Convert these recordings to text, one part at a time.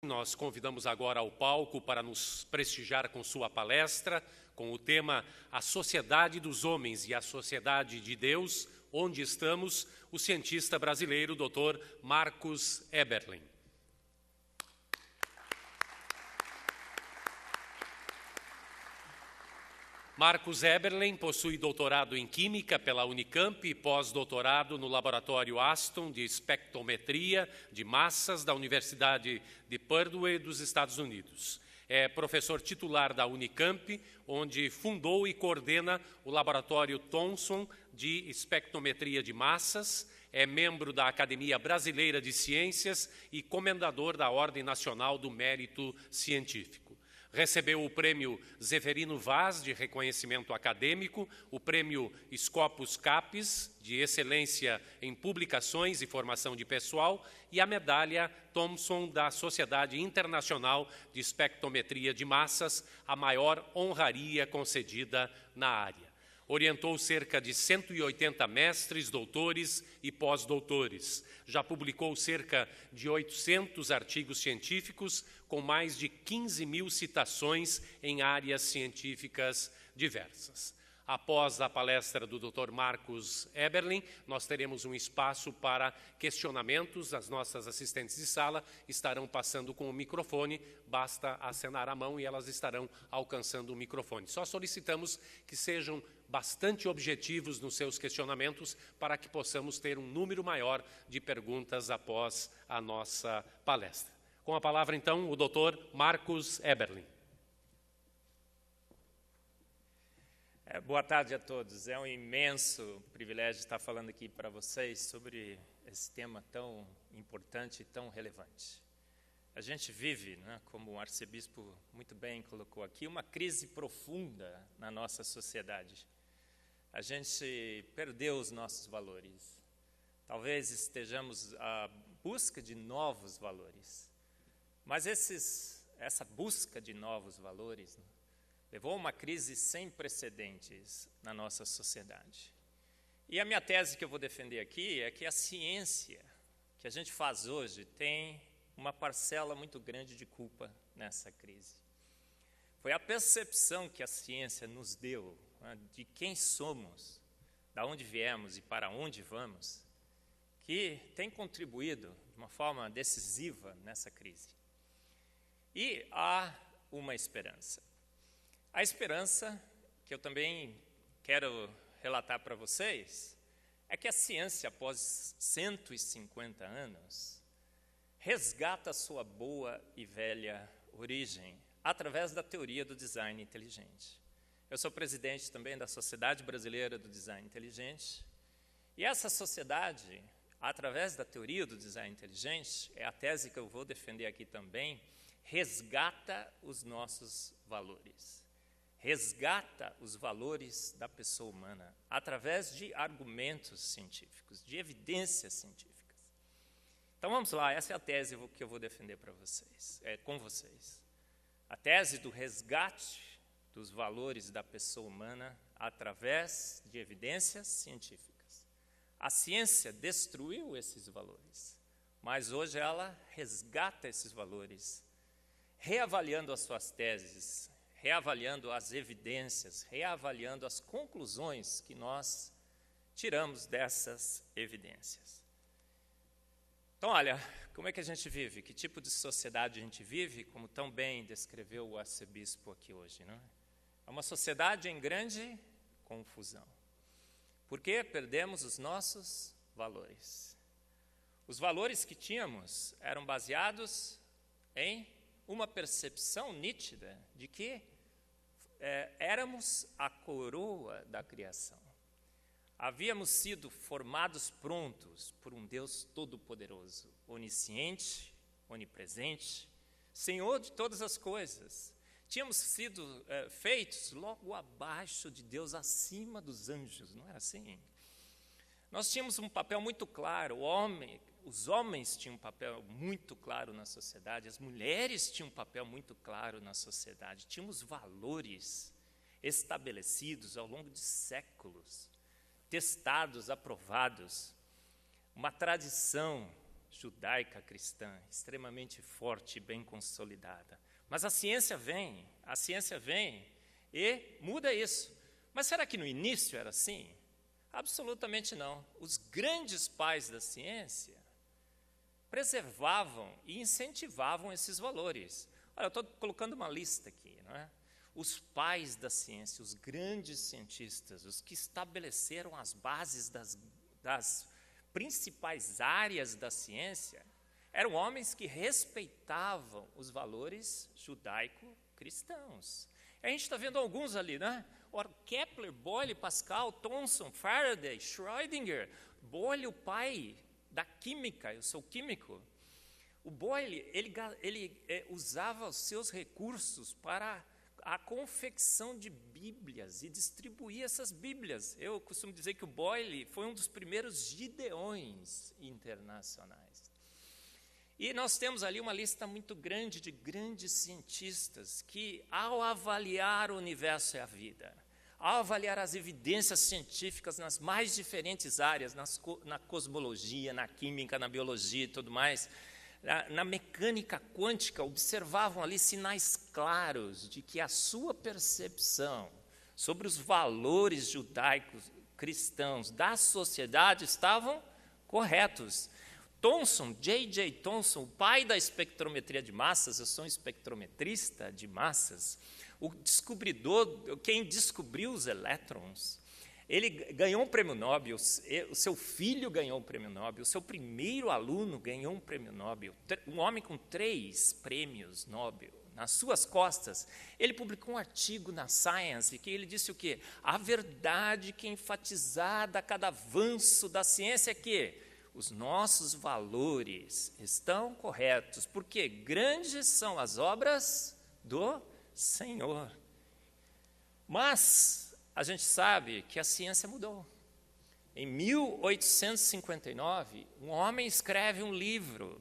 Nós convidamos agora ao palco para nos prestigiar com sua palestra, com o tema A Sociedade dos Homens e a Sociedade de Deus, onde estamos, o cientista brasileiro Dr. Marcus Eberlen. Marcus Eberlen possui doutorado em Química pela Unicamp e pós-doutorado no Laboratório Aston de Espectrometria de Massas da Universidade de Purdue dos Estados Unidos. É professor titular da Unicamp, onde fundou e coordena o Laboratório Thomson de Espectrometria de Massas, é membro da Academia Brasileira de Ciências e comendador da Ordem Nacional do Mérito Científico. Recebeu o Prêmio Zeferino Vaz, de reconhecimento acadêmico, o Prêmio Scopus Capis, de excelência em publicações e formação de pessoal, e a Medalha Thomson da Sociedade Internacional de Espectrometria de Massas, a maior honraria concedida na área. Orientou cerca de 180 mestres, doutores e pós-doutores. Já publicou cerca de 800 artigos científicos, com mais de 15 mil citações em áreas científicas diversas. Após a palestra do Dr. Marcus Eberlen, nós teremos um espaço para questionamentos. As nossas assistentes de sala estarão passando com o microfone, basta acenar a mão e elas estarão alcançando o microfone. Só solicitamos que sejam bastante objetivos nos seus questionamentos para que possamos ter um número maior de perguntas após a nossa palestra. Com a palavra, então, o Dr. Marcus Eberlen. Boa tarde a todos. É um imenso privilégio estar falando aqui para vocês sobre esse tema tão importante e tão relevante. A gente vive, né, como o arcebispo muito bem colocou aqui, uma crise profunda na nossa sociedade. A gente perdeu os nossos valores. Talvez estejamos à busca de novos valores. Mas essa busca de novos valores, né, levou a uma crise sem precedentes na nossa sociedade. E a minha tese que eu vou defender aqui é que a ciência que a gente faz hoje tem uma parcela muito grande de culpa nessa crise. Foi a percepção que a ciência nos deu, né, de quem somos, de onde viemos e para onde vamos, que tem contribuído de uma forma decisiva nessa crise. E há uma esperança. A esperança, que eu também quero relatar para vocês, é que a ciência, após 150 anos, resgata a sua boa e velha origem através da teoria do design inteligente. Eu sou presidente também da Sociedade Brasileira do Design Inteligente, e essa sociedade, através da teoria do design inteligente, é a tese que eu vou defender aqui também, resgata os nossos valores. Resgata os valores da pessoa humana através de argumentos científicos, de evidências científicas. Então vamos lá, essa é a tese que eu vou defender para vocês, com vocês. A tese do resgate dos valores da pessoa humana através de evidências científicas. A ciência destruiu esses valores, mas hoje ela resgata esses valores, reavaliando as suas teses, reavaliando as evidências, reavaliando as conclusões que nós tiramos dessas evidências. Então, olha, como é que a gente vive? Que tipo de sociedade a gente vive? Como tão bem descreveu o arcebispo aqui hoje, não é? É uma sociedade em grande confusão. Porque perdemos os nossos valores. Os valores que tínhamos eram baseados em uma percepção nítida de que éramos a coroa da criação. Havíamos sido formados prontos por um Deus todo-poderoso, onisciente, onipresente, Senhor de todas as coisas. Tínhamos sido feitos logo abaixo de Deus, acima dos anjos, não era assim? Nós tínhamos um papel muito claro, os homens tinham um papel muito claro na sociedade, as mulheres tinham um papel muito claro na sociedade, tínhamos valores estabelecidos ao longo de séculos, testados, aprovados, uma tradição judaica cristã, extremamente forte e bem consolidada. Mas a ciência vem e muda isso. Mas será que no início era assim? Absolutamente não. Os grandes pais da ciência preservavam e incentivavam esses valores. Olha, eu estou colocando uma lista aqui, não é? Os pais da ciência, os grandes cientistas, os que estabeleceram as bases das principais áreas da ciência, eram homens que respeitavam os valores judaico-cristãos. A gente está vendo alguns ali, né? Kepler, Boyle, Pascal, Thomson, Faraday, Schrödinger. Boyle, o pai da química, eu sou químico. O Boyle, ele usava os seus recursos para a confecção de bíblias e distribuía essas bíblias. Eu costumo dizer que o Boyle foi um dos primeiros gideões internacionais. E nós temos ali uma lista muito grande de grandes cientistas que, ao avaliar o universo e a vida, ao avaliar as evidências científicas nas mais diferentes áreas, na cosmologia, na química, na biologia e tudo mais, na mecânica quântica, observavam ali sinais claros de que a sua percepção sobre os valores judaicos cristãos da sociedade estavam corretos. Thomson, J.J. Thomson, o pai da espectrometria de massas, eu sou um espectrometrista de massas, o descobridor, quem descobriu os elétrons, ele ganhou um prêmio Nobel, o seu filho ganhou um prêmio Nobel, o seu primeiro aluno ganhou um prêmio Nobel, um homem com 3 prêmios Nobel nas suas costas. Ele publicou um artigo na Science, que ele disse o quê? A verdade que é enfatizada a cada avanço da ciência é que os nossos valores estão corretos, porque grandes são as obras do Senhor. Mas a gente sabe que a ciência mudou. Em 1859, um homem escreve um livro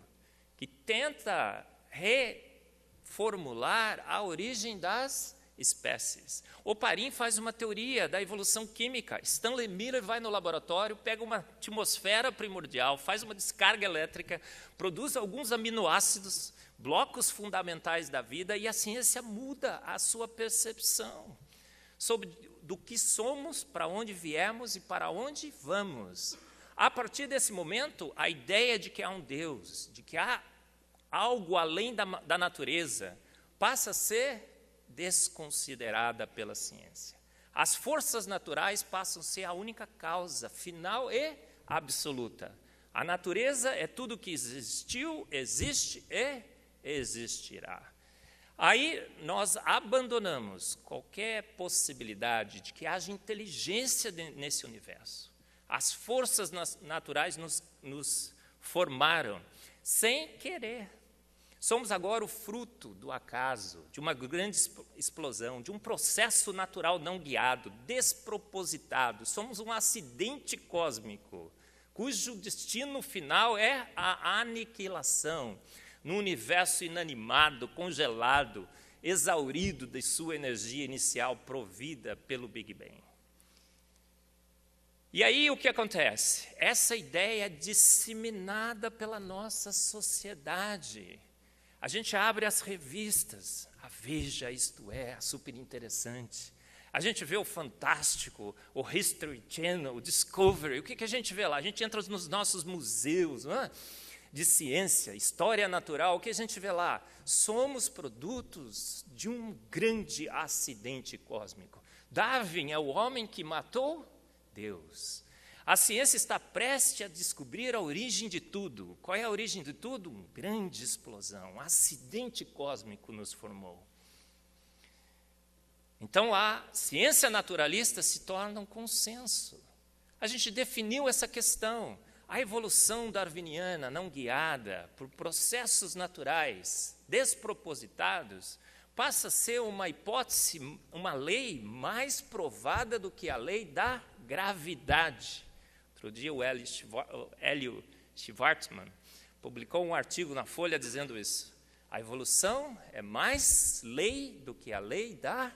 que tenta reformular a origem das espécies. Oparin faz uma teoria da evolução química. Stanley Miller vai no laboratório, pega uma atmosfera primordial, faz uma descarga elétrica, produz alguns aminoácidos, blocos fundamentais da vida, e a ciência muda a sua percepção do que somos, para onde viemos e para onde vamos. A partir desse momento, a ideia de que há um Deus, de que há algo além da natureza, passa a ser desconsiderada pela ciência. As forças naturais passam a ser a única causa final e absoluta. A natureza é tudo que existiu, existe e existirá. Aí nós abandonamos qualquer possibilidade de que haja inteligência nesse universo. As forças naturais nos formaram sem querer. Somos agora o fruto do acaso, de uma grande explosão, de um processo natural não guiado, despropositado. Somos um acidente cósmico, cujo destino final é a aniquilação, num universo inanimado, congelado, exaurido de sua energia inicial provida pelo Big Bang. E aí o que acontece? Essa ideia é disseminada pela nossa sociedade. A gente abre as revistas, a Veja, Isto É, a Super Interessante. A gente vê o Fantástico, o History Channel, o Discovery. O que a gente vê lá? A gente entra nos nossos museus, não é? De ciência, história natural. O que a gente vê lá? Somos produtos de um grande acidente cósmico. Darwin é o homem que matou Deus. A ciência está prestes a descobrir a origem de tudo. Qual é a origem de tudo? Uma grande explosão, um acidente cósmico nos formou. Então, a ciência naturalista se torna um consenso. A gente definiu essa questão. A evolução darwiniana, não guiada por processos naturais despropositados, passa a ser uma hipótese, uma lei mais provada do que a lei da gravidade. Outro dia, o Hélio Schwartzman publicou um artigo na Folha dizendo isso. A evolução é mais lei do que a lei da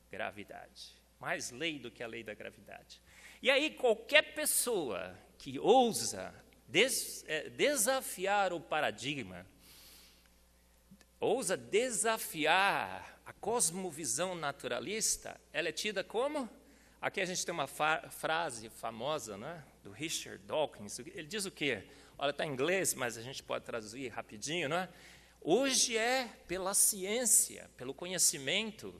gravidade. Mais lei do que a lei da gravidade. E aí, qualquer pessoa que ousa desafiar o paradigma, ousa desafiar a cosmovisão naturalista, ela é tida como? Aqui a gente tem uma frase famosa, né, do Richard Dawkins. Ele diz o quê? Olha, está em inglês, mas a gente pode traduzir rapidinho, né? Hoje é pela ciência, pelo conhecimento,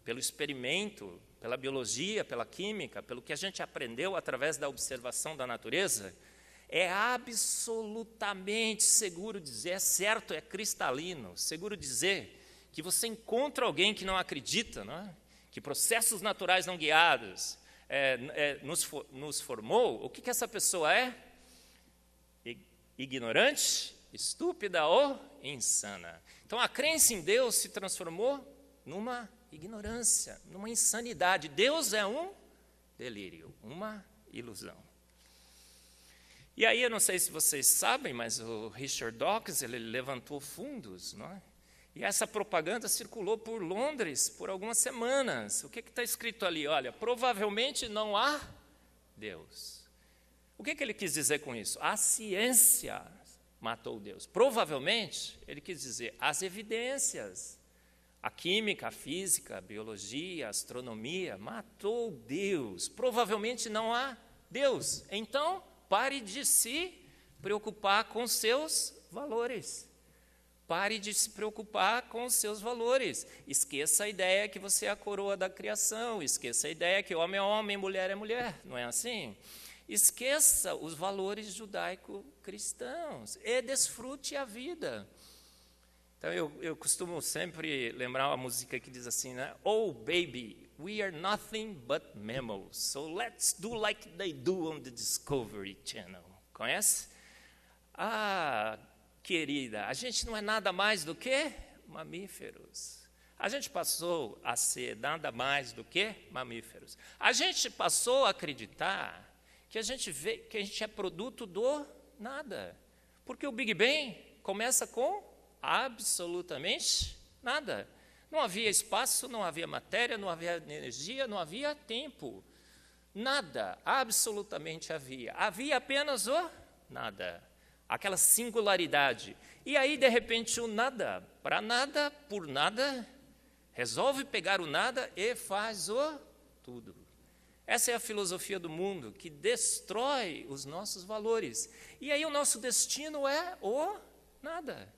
pelo experimento, pela biologia, pela química, pelo que a gente aprendeu através da observação da natureza, é absolutamente seguro dizer, é certo, é cristalino, seguro dizer que você encontra alguém que não acredita, não é? Que processos naturais não guiados nos formou, o que essa pessoa é? Ignorante, estúpida ou insana. Então, a crença em Deus se transformou numa ignorância, numa insanidade. Deus é um delírio, uma ilusão. E aí, eu não sei se vocês sabem, mas o Richard Dawkins, ele levantou fundos, não é? E essa propaganda circulou por Londres por algumas semanas. O que está escrito ali? Olha, provavelmente não há Deus. O que ele quis dizer com isso? A ciência matou Deus. Provavelmente, ele quis dizer as evidências. A química, a física, a biologia, a astronomia matou Deus. Provavelmente não há Deus. Então, pare de se preocupar com seus valores. Pare de se preocupar com os seus valores. Esqueça a ideia que você é a coroa da criação. Esqueça a ideia que homem é homem, mulher é mulher. Não é assim? Esqueça os valores judaico-cristãos e desfrute a vida. Então, eu costumo sempre lembrar uma música que diz assim, né? Oh, baby, we are nothing but mammals, so let's do like they do on the Discovery Channel. Conhece? Ah, querida, a gente não é nada mais do que mamíferos. A gente passou a ser nada mais do que mamíferos. A gente passou a acreditar que a gente é produto do nada. Porque o Big Bang começa com absolutamente nada. Não havia espaço, não havia matéria, não havia energia, não havia tempo. Nada, absolutamente havia. Havia apenas o nada. Aquela singularidade. E aí, de repente, o nada, para nada, por nada, resolve pegar o nada e faz o tudo. Essa é a filosofia do mundo, que destrói os nossos valores. E aí o nosso destino é o nada.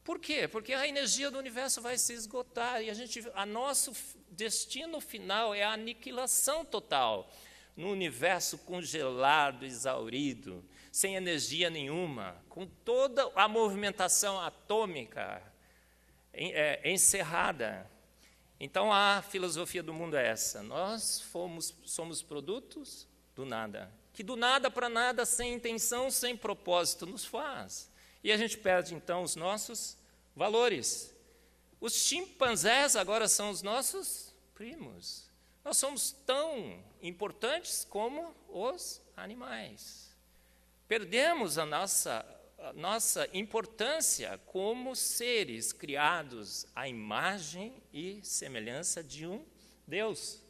Por quê? Porque a energia do universo vai se esgotar e a nosso destino final é a aniquilação total. No universo congelado, exaurido, sem energia nenhuma, com toda a movimentação atômica encerrada. Então, a filosofia do mundo é essa. Nós somos produtos do nada. Que do nada para nada, sem intenção, sem propósito, nos faz. E a gente perde, então, os nossos valores. Os chimpanzés agora são os nossos primos. Nós somos tão importantes como os animais. Perdemos a nossa importância como seres criados à imagem e semelhança de um Deus.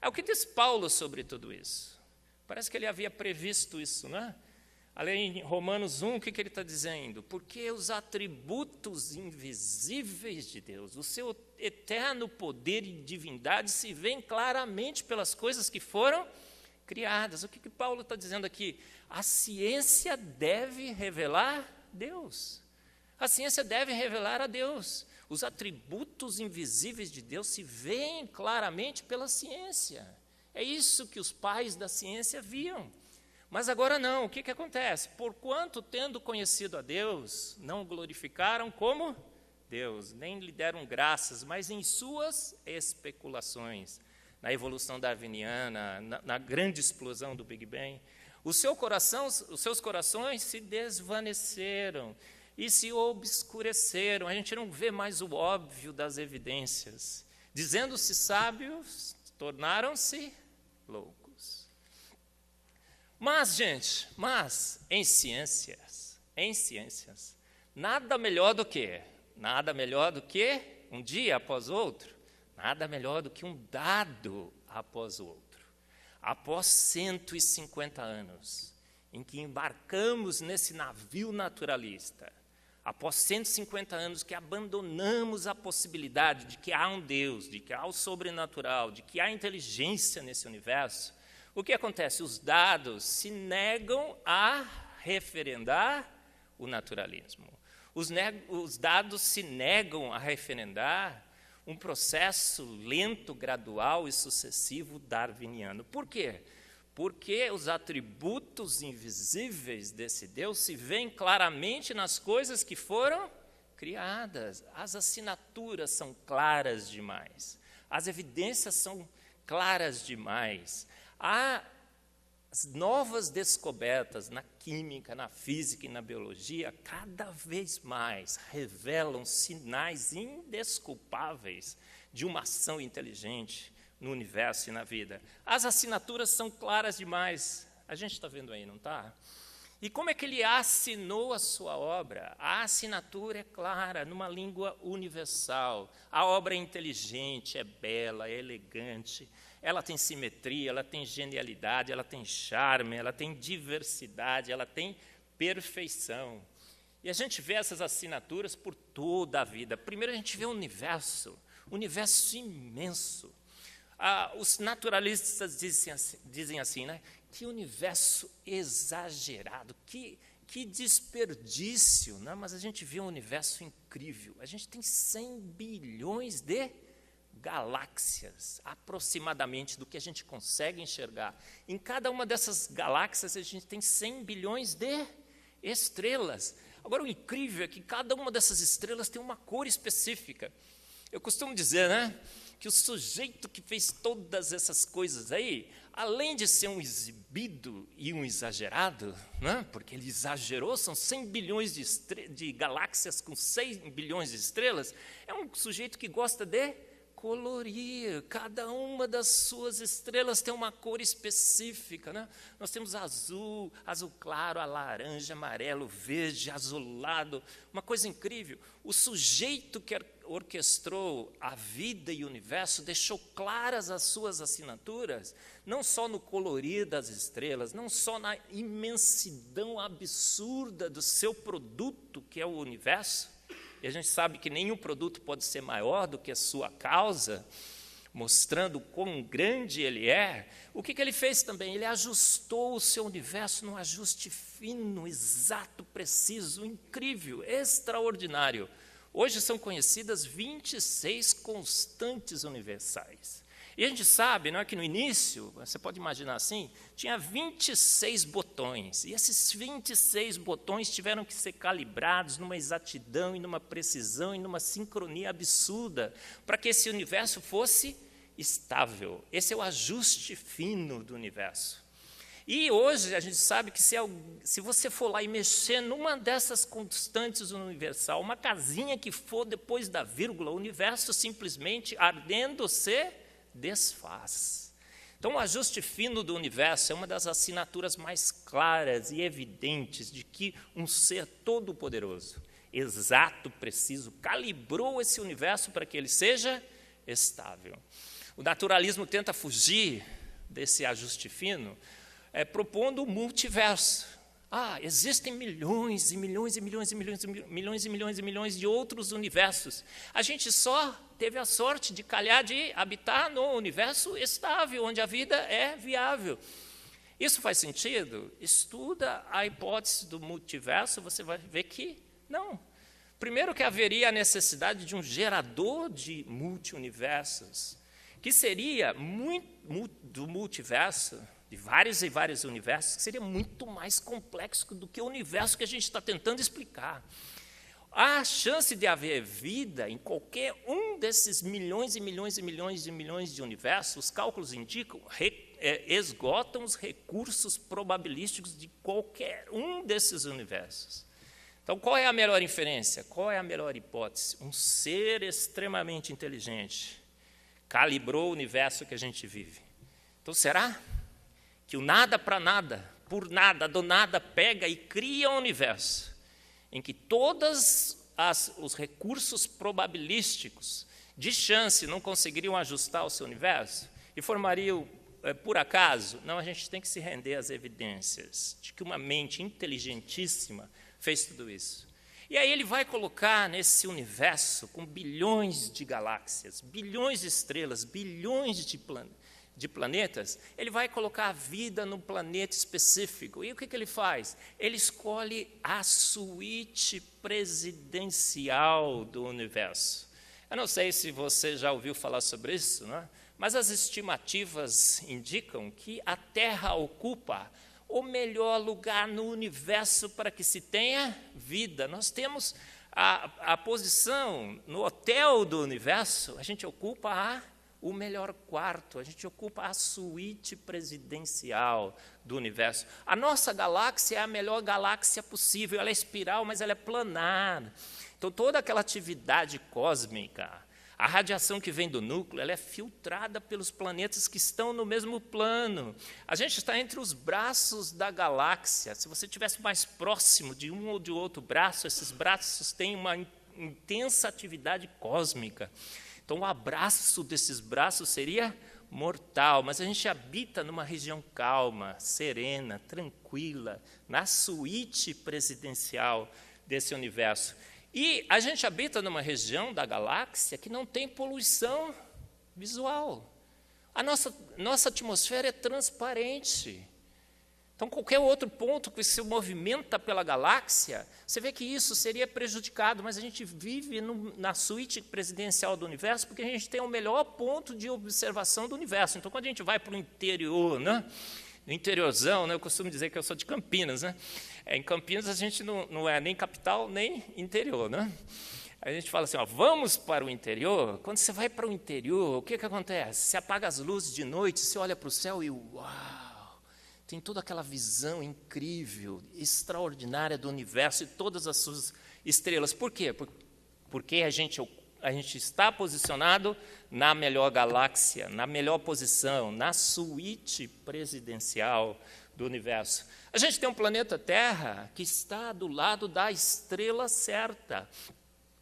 É o que diz Paulo sobre tudo isso. Parece que ele havia previsto isso, não é? Ali em Romanos 1, o que ele está dizendo? Porque os atributos invisíveis de Deus, o seu eterno poder e divindade se veem claramente pelas coisas que foram criadas. O que Paulo está dizendo aqui? A ciência deve revelar Deus. A ciência deve revelar a Deus. Os atributos invisíveis de Deus se veem claramente pela ciência. É isso que os pais da ciência viam. Mas agora não, o que acontece? Porquanto, tendo conhecido a Deus, não o glorificaram como Deus, nem lhe deram graças, mas em suas especulações, na evolução darwiniana, na grande explosão do Big Bang, os seus corações se desvaneceram e se obscureceram. A gente não vê mais o óbvio das evidências. Dizendo-se sábios, tornaram-se loucos. Mas, gente, em ciências, nada melhor do que um dia após outro, nada melhor do que um dado após o outro. Após 150 anos, em que embarcamos nesse navio naturalista, após 150 anos que abandonamos a possibilidade de que há um Deus, de que há o sobrenatural, de que há inteligência nesse universo, o que acontece? Os dados se negam a referendar o naturalismo. Os dados se negam a referendar um processo lento, gradual e sucessivo darwiniano. Por quê? Porque os atributos invisíveis desse Deus se veem claramente nas coisas que foram criadas. As assinaturas são claras demais. As evidências são claras demais. As novas descobertas na química, na física e na biologia, cada vez mais revelam sinais indesculpáveis de uma ação inteligente no universo e na vida. As assinaturas são claras demais. A gente está vendo aí, não está? E como é que ele assinou a sua obra? A assinatura é clara, numa língua universal. A obra é inteligente, é bela, é elegante. Ela tem simetria, ela tem genialidade, ela tem charme, ela tem diversidade, ela tem perfeição. E a gente vê essas assinaturas por toda a vida. Primeiro a gente vê o universo imenso. Os naturalistas dizem assim, né? Que universo exagerado, que desperdício, né? Mas a gente vê um universo incrível. A gente tem 100 bilhões de galáxias, aproximadamente, do que a gente consegue enxergar. Em cada uma dessas galáxias, a gente tem 100 bilhões de estrelas. Agora, o incrível é que cada uma dessas estrelas tem uma cor específica. Eu costumo dizer, né, que o sujeito que fez todas essas coisas aí, além de ser um exibido e um exagerado, né, porque ele exagerou, são 100 bilhões de galáxias com 100 bilhões de estrelas, é um sujeito que gosta de colorir. Cada uma das suas estrelas tem uma cor específica, né? Nós temos azul, azul claro, laranja, amarelo, verde, azulado, uma coisa incrível. O sujeito que orquestrou a vida e o universo deixou claras as suas assinaturas, não só no colorir das estrelas, não só na imensidão absurda do seu produto, que é o universo. E a gente sabe que nenhum produto pode ser maior do que a sua causa, mostrando quão grande ele é. O que ele fez também? Ele ajustou o seu universo num ajuste fino, exato, preciso, incrível, extraordinário. Hoje são conhecidas 26 constantes universais. E a gente sabe, não é, que no início, você pode imaginar assim, tinha 26 botões, e esses 26 botões tiveram que ser calibrados numa exatidão, e numa precisão, e numa sincronia absurda, para que esse universo fosse estável. Esse é o ajuste fino do universo. E hoje a gente sabe que se você for lá e mexer numa dessas constantes universal, uma casinha que for depois da vírgula, o universo simplesmente ardendo se desfaz. Então, o ajuste fino do universo é uma das assinaturas mais claras e evidentes de que um ser todo-poderoso, exato, preciso, calibrou esse universo para que ele seja estável. O naturalismo tenta fugir desse ajuste fino, propondo o multiverso. Existem milhões e milhões e milhões e milhões e milhões e milhões e milhões de outros universos. A gente só teve a sorte de calhar de habitar no universo estável, onde a vida é viável. Isso faz sentido? Estuda a hipótese do multiverso, você vai ver que não. Primeiro que haveria a necessidade de um gerador de multiuniversos, que seria do multiverso, de vários e vários universos, que seria muito mais complexo do que o universo que a gente está tentando explicar. A chance de haver vida em qualquer um desses milhões e milhões e milhões e milhões de universos, os cálculos indicam, esgotam os recursos probabilísticos de qualquer um desses universos. Então, qual é a melhor inferência? Qual é a melhor hipótese? Um ser extremamente inteligente calibrou o universo que a gente vive. Então, será que o nada para nada, por nada, do nada, pega e cria um universo em que todos os recursos probabilísticos de chance não conseguiriam ajustar o seu universo e formariam por acaso? Não, a gente tem que se render às evidências de que uma mente inteligentíssima fez tudo isso. E aí ele vai colocar nesse universo com bilhões de galáxias, bilhões de estrelas, bilhões de planetas, ele vai colocar a vida num planeta específico. E o que ele faz? Ele escolhe a suíte presidencial do universo. Eu não sei se você já ouviu falar sobre isso, né? Mas as estimativas indicam que a Terra ocupa o melhor lugar no universo para que se tenha vida. Nós temos a posição no hotel do universo, a gente ocupa o melhor quarto, a gente ocupa a suíte presidencial do universo. A nossa galáxia é a melhor galáxia possível, ela é espiral, mas ela é planar. Então, toda aquela atividade cósmica, a radiação que vem do núcleo, ela é filtrada pelos planetas que estão no mesmo plano. A gente está entre os braços da galáxia. Se você estivesse mais próximo de um ou de outro braço, esses braços têm uma intensa atividade cósmica. Então, o abraço desses braços seria mortal, mas a gente habita numa região calma, serena, tranquila, na suíte presidencial desse universo. E a gente habita numa região da galáxia que não tem poluição visual. A nossa atmosfera é transparente. Então, qualquer outro ponto que se movimenta pela galáxia, você vê que isso seria prejudicado, mas a gente vive na suíte presidencial do universo porque a gente tem o melhor ponto de observação do universo. Então, quando a gente vai para o interior, né? No interiorzão, né? Eu costumo dizer que eu sou de Campinas, né? Em Campinas a gente não é nem capital, nem interior, né? A gente fala assim, ó, vamos para o interior. Quando você vai para o interior, o que acontece? Você apaga as luzes de noite, você olha para o céu e uau! Tem toda aquela visão incrível, extraordinária do universo e todas as suas estrelas. Por quê? Porque a gente está posicionado na melhor galáxia, na melhor posição, na suíte presidencial do universo. A gente tem um planeta Terra que está do lado da estrela certa.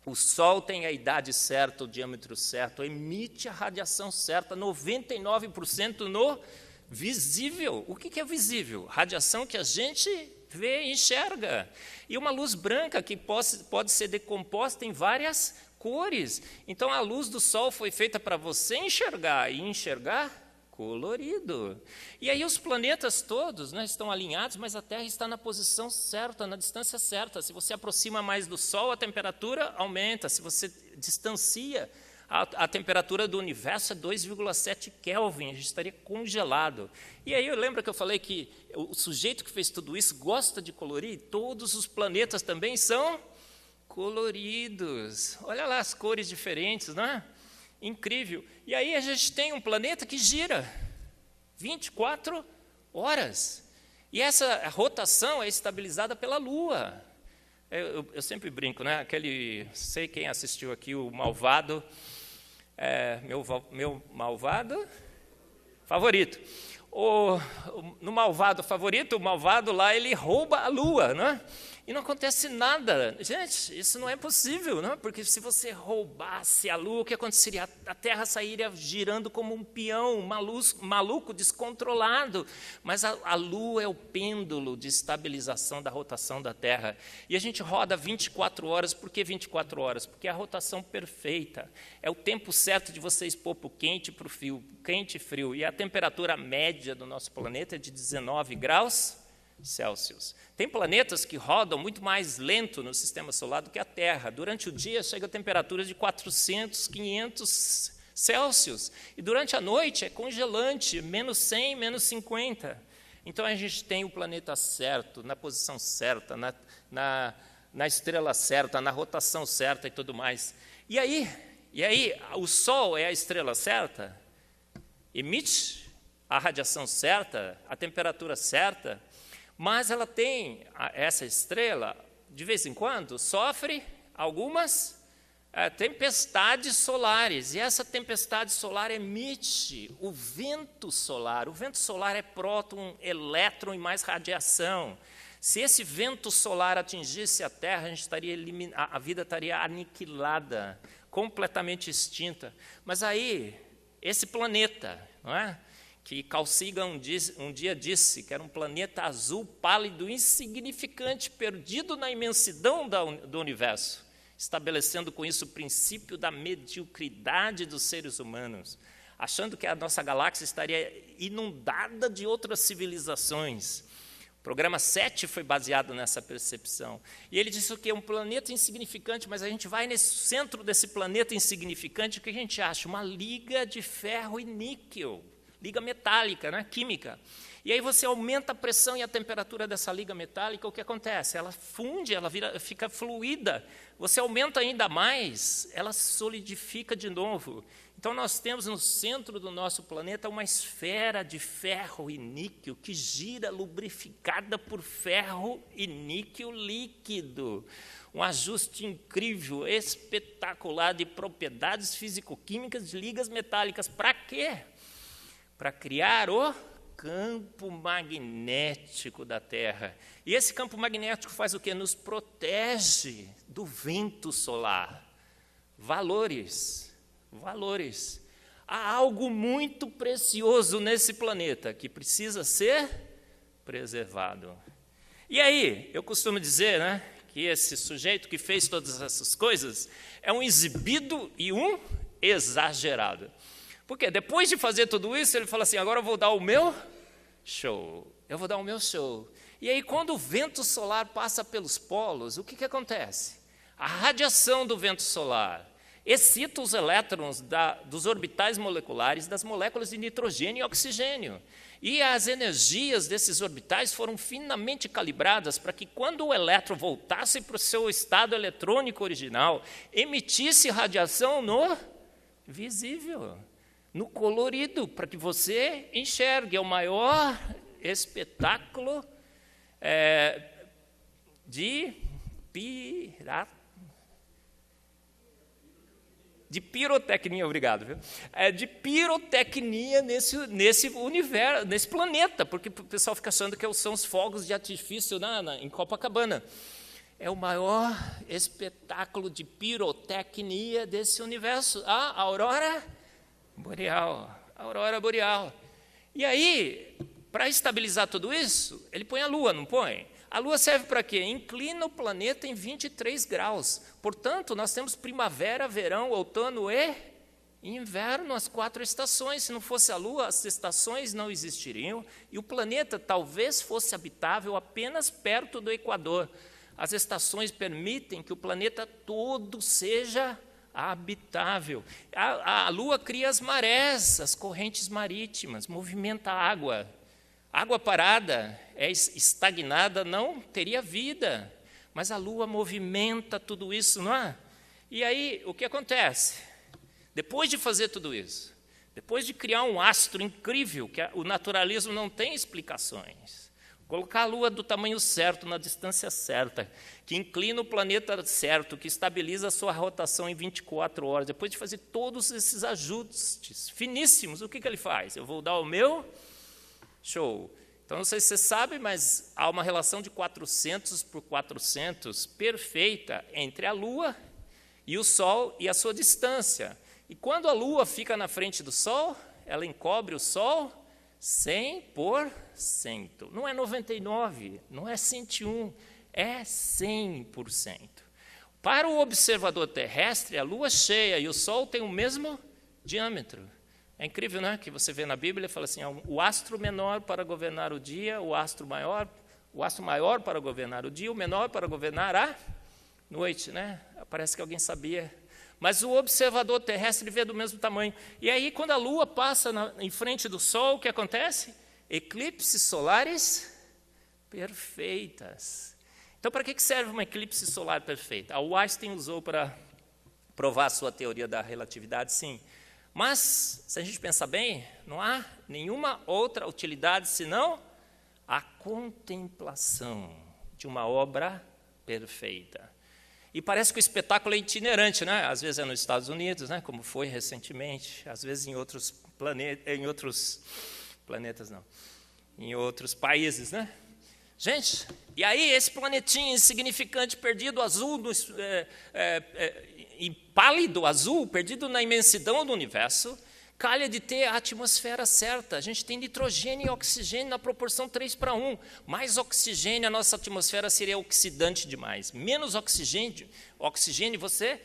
O Sol tem a idade certa, o diâmetro certo, emite a radiação certa, 99% no visível. O que é visível? Radiação que a gente vê e enxerga. E uma luz branca que pode ser decomposta em várias cores. Então, a luz do Sol foi feita para você enxergar, e enxergar colorido. E aí os planetas todos, né, estão alinhados, mas a Terra está na posição certa, na distância certa. Se você aproxima mais do Sol, a temperatura aumenta. Se você distancia, a temperatura do universo é 2,7 Kelvin, a gente estaria congelado. E aí eu lembro que eu falei que o sujeito que fez tudo isso gosta de colorir, todos os planetas também são coloridos. Olha lá as cores diferentes, não é? Incrível. E aí a gente tem um planeta que gira 24 horas. E essa rotação é estabilizada pela Lua. Eu sempre brinco, né? Sei quem assistiu aqui, o Malvado, meu malvado favorito. No Malvado favorito, o malvado lá, ele rouba a Lua, né? E não acontece nada. Gente, isso não é possível, não? Porque se você roubasse a Lua, o que aconteceria? A Terra sairia girando como um peão, maluco, descontrolado. Mas a Lua é o pêndulo de estabilização da rotação da Terra. E a gente roda 24 horas. Por que 24 horas? Porque é a rotação perfeita. É o tempo certo de você expor para o quente e para o frio, quente e frio. E a temperatura média do nosso planeta é de 19 graus Celsius. Tem planetas que rodam muito mais lento no sistema solar do que a Terra. Durante o dia chega a temperaturas de 400, 500 Celsius. E durante a noite é congelante, menos 100, menos 50. Então a gente tem o planeta certo, na posição certa, na estrela certa, na rotação certa e tudo mais. E aí o Sol é a estrela certa, emite a radiação certa, a temperatura certa, mas ela tem, essa estrela, de vez em quando, sofre algumas tempestades solares. E essa tempestade solar emite o vento solar. O vento solar é próton, elétron e mais radiação. Se esse vento solar atingisse a Terra, a vida estaria aniquilada, completamente extinta. Mas aí, esse planeta, não é? que Carl Sagan um dia disse que era um planeta azul, pálido, insignificante, perdido na imensidão do universo, estabelecendo com isso o princípio da mediocridade dos seres humanos, achando que a nossa galáxia estaria inundada de outras civilizações. O programa 7 foi baseado nessa percepção. E ele disse que é um planeta insignificante, mas a gente vai nesse centro desse planeta insignificante, o que a gente acha? Uma liga de ferro e níquel, liga metálica, né? Química. E aí você aumenta a pressão e a temperatura dessa liga metálica, o que acontece? Ela funde, ela fica fluida. Você aumenta ainda mais, ela solidifica de novo. Então, nós temos no centro do nosso planeta uma esfera de ferro e níquel que gira lubrificada por ferro e níquel líquido. Um ajuste incrível, espetacular de propriedades físico-químicas de ligas metálicas. Para quê? Para criar o campo magnético da Terra. E esse campo magnético faz o quê? Nos protege do vento solar. Valores. Há algo muito precioso nesse planeta que precisa ser preservado. E aí, eu costumo dizer, né, que esse sujeito que fez todas essas coisas é um exibido e um exagerado. Porque depois de fazer tudo isso, ele fala assim, agora eu vou dar o meu show. E aí, quando o vento solar passa pelos polos, o que acontece? A radiação do vento solar excita os elétrons dos orbitais moleculares das moléculas de nitrogênio e oxigênio. E as energias desses orbitais foram finamente calibradas para que, quando o elétron voltasse para o seu estado eletrônico original, emitisse radiação no visível, no colorido, para que você enxergue. É o maior espetáculo de pirotecnia, obrigado, viu? De pirotecnia nesse universo, nesse planeta, porque o pessoal fica achando que são os fogos de artifício em Copacabana. É o maior espetáculo de pirotecnia desse universo, a aurora boreal. E aí, para estabilizar tudo isso, ele põe a Lua, não põe? A Lua serve para quê? Inclina o planeta em 23 graus. Portanto, nós temos primavera, verão, outono e inverno, as 4 estações. Se não fosse a Lua, as estações não existiriam e o planeta talvez fosse habitável apenas perto do Equador. As estações permitem que o planeta todo seja habitável. A Lua cria as marés, as correntes marítimas, movimenta a água. Água parada, estagnada, não teria vida. Mas a Lua movimenta tudo isso, não é? E aí, o que acontece? Depois de fazer tudo isso, depois de criar um astro incrível, que o naturalismo não tem explicações, colocar a Lua do tamanho certo, na distância certa, que inclina o planeta certo, que estabiliza a sua rotação em 24 horas, depois de fazer todos esses ajustes finíssimos, o que ele faz? Eu vou dar o meu show. Então, não sei se você sabe, mas há uma relação de 400 por 400 perfeita entre a Lua e o Sol e a sua distância. E quando a Lua fica na frente do Sol, ela encobre o Sol 100%. Não é 99%, não é 101%, é 100%. Para o observador terrestre, a Lua cheia e o Sol têm o mesmo diâmetro. É incrível, né? Que você vê na Bíblia, fala assim, o astro menor para governar o dia, o astro maior para governar o dia, o menor para governar a noite, né? Parece que alguém sabia. Mas o observador terrestre vê do mesmo tamanho. E aí, quando a Lua passa em frente do Sol, o que acontece? Eclipses solares perfeitas. Então, para que serve uma eclipse solar perfeita? O Einstein usou para provar a sua teoria da relatividade, sim. Mas, se a gente pensar bem, não há nenhuma outra utilidade senão a contemplação de uma obra perfeita. E parece que o espetáculo é itinerante, né? Às vezes é nos Estados Unidos, né? Como foi recentemente, às vezes em outros países, né? Gente, e aí esse planetinho insignificante, perdido, azul, e pálido azul, perdido na imensidão do universo, calha de ter a atmosfera certa. A gente tem nitrogênio e oxigênio na proporção 3:1. Mais oxigênio, a nossa atmosfera seria oxidante demais. Menos oxigênio você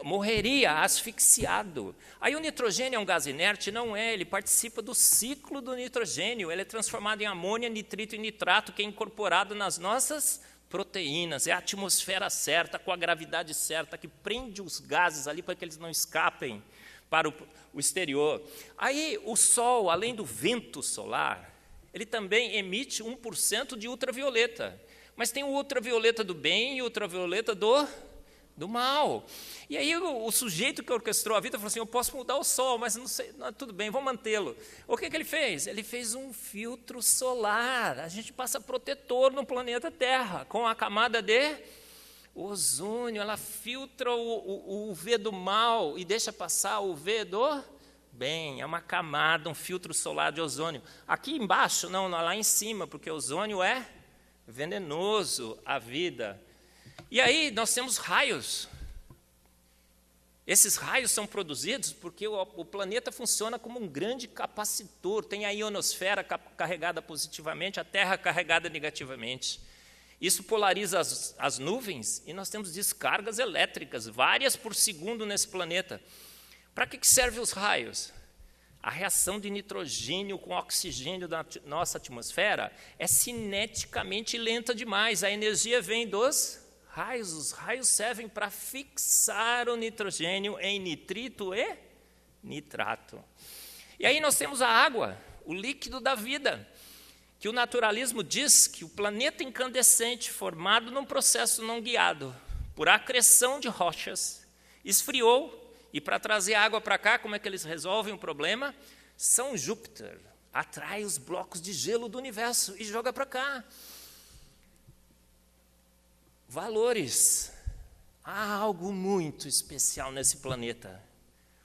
morreria asfixiado. Aí o nitrogênio é um gás inerte? Não é, ele participa do ciclo do nitrogênio. Ele é transformado em amônia, nitrito e nitrato, que é incorporado nas nossas proteínas. É a atmosfera certa, com a gravidade certa, que prende os gases ali para que eles não escapem para o exterior. Aí o Sol, além do vento solar, ele também emite 1% de ultravioleta. Mas tem o ultravioleta do bem e o ultravioleta do mal. E aí o sujeito que orquestrou a vida falou assim, eu posso mudar o Sol, mas não sei, não, tudo bem, vou mantê-lo. O que ele fez? Ele fez um filtro solar. A gente passa protetor no planeta Terra, com a camada de ozônio. Ela filtra o UV do mal e deixa passar o UV do bem. É uma camada, um filtro solar de ozônio. Aqui embaixo, não, lá em cima, porque o ozônio é venenoso à vida. E aí nós temos raios. Esses raios são produzidos porque o planeta funciona como um grande capacitor. Tem a ionosfera carregada positivamente, a Terra carregada negativamente. Isso polariza as nuvens e nós temos descargas elétricas, várias por segundo nesse planeta. Para que servem os raios? A reação de nitrogênio com oxigênio da nossa atmosfera é cineticamente lenta demais. A energia vem dos raios. Os raios servem para fixar o nitrogênio em nitrito e nitrato. E aí nós temos a água, o líquido da vida, que o naturalismo diz que o planeta incandescente, formado num processo não guiado, por acreção de rochas, esfriou, e para trazer água para cá, como é que eles resolvem o problema? São Júpiter atrai os blocos de gelo do universo e joga para cá. Valores. Há algo muito especial nesse planeta.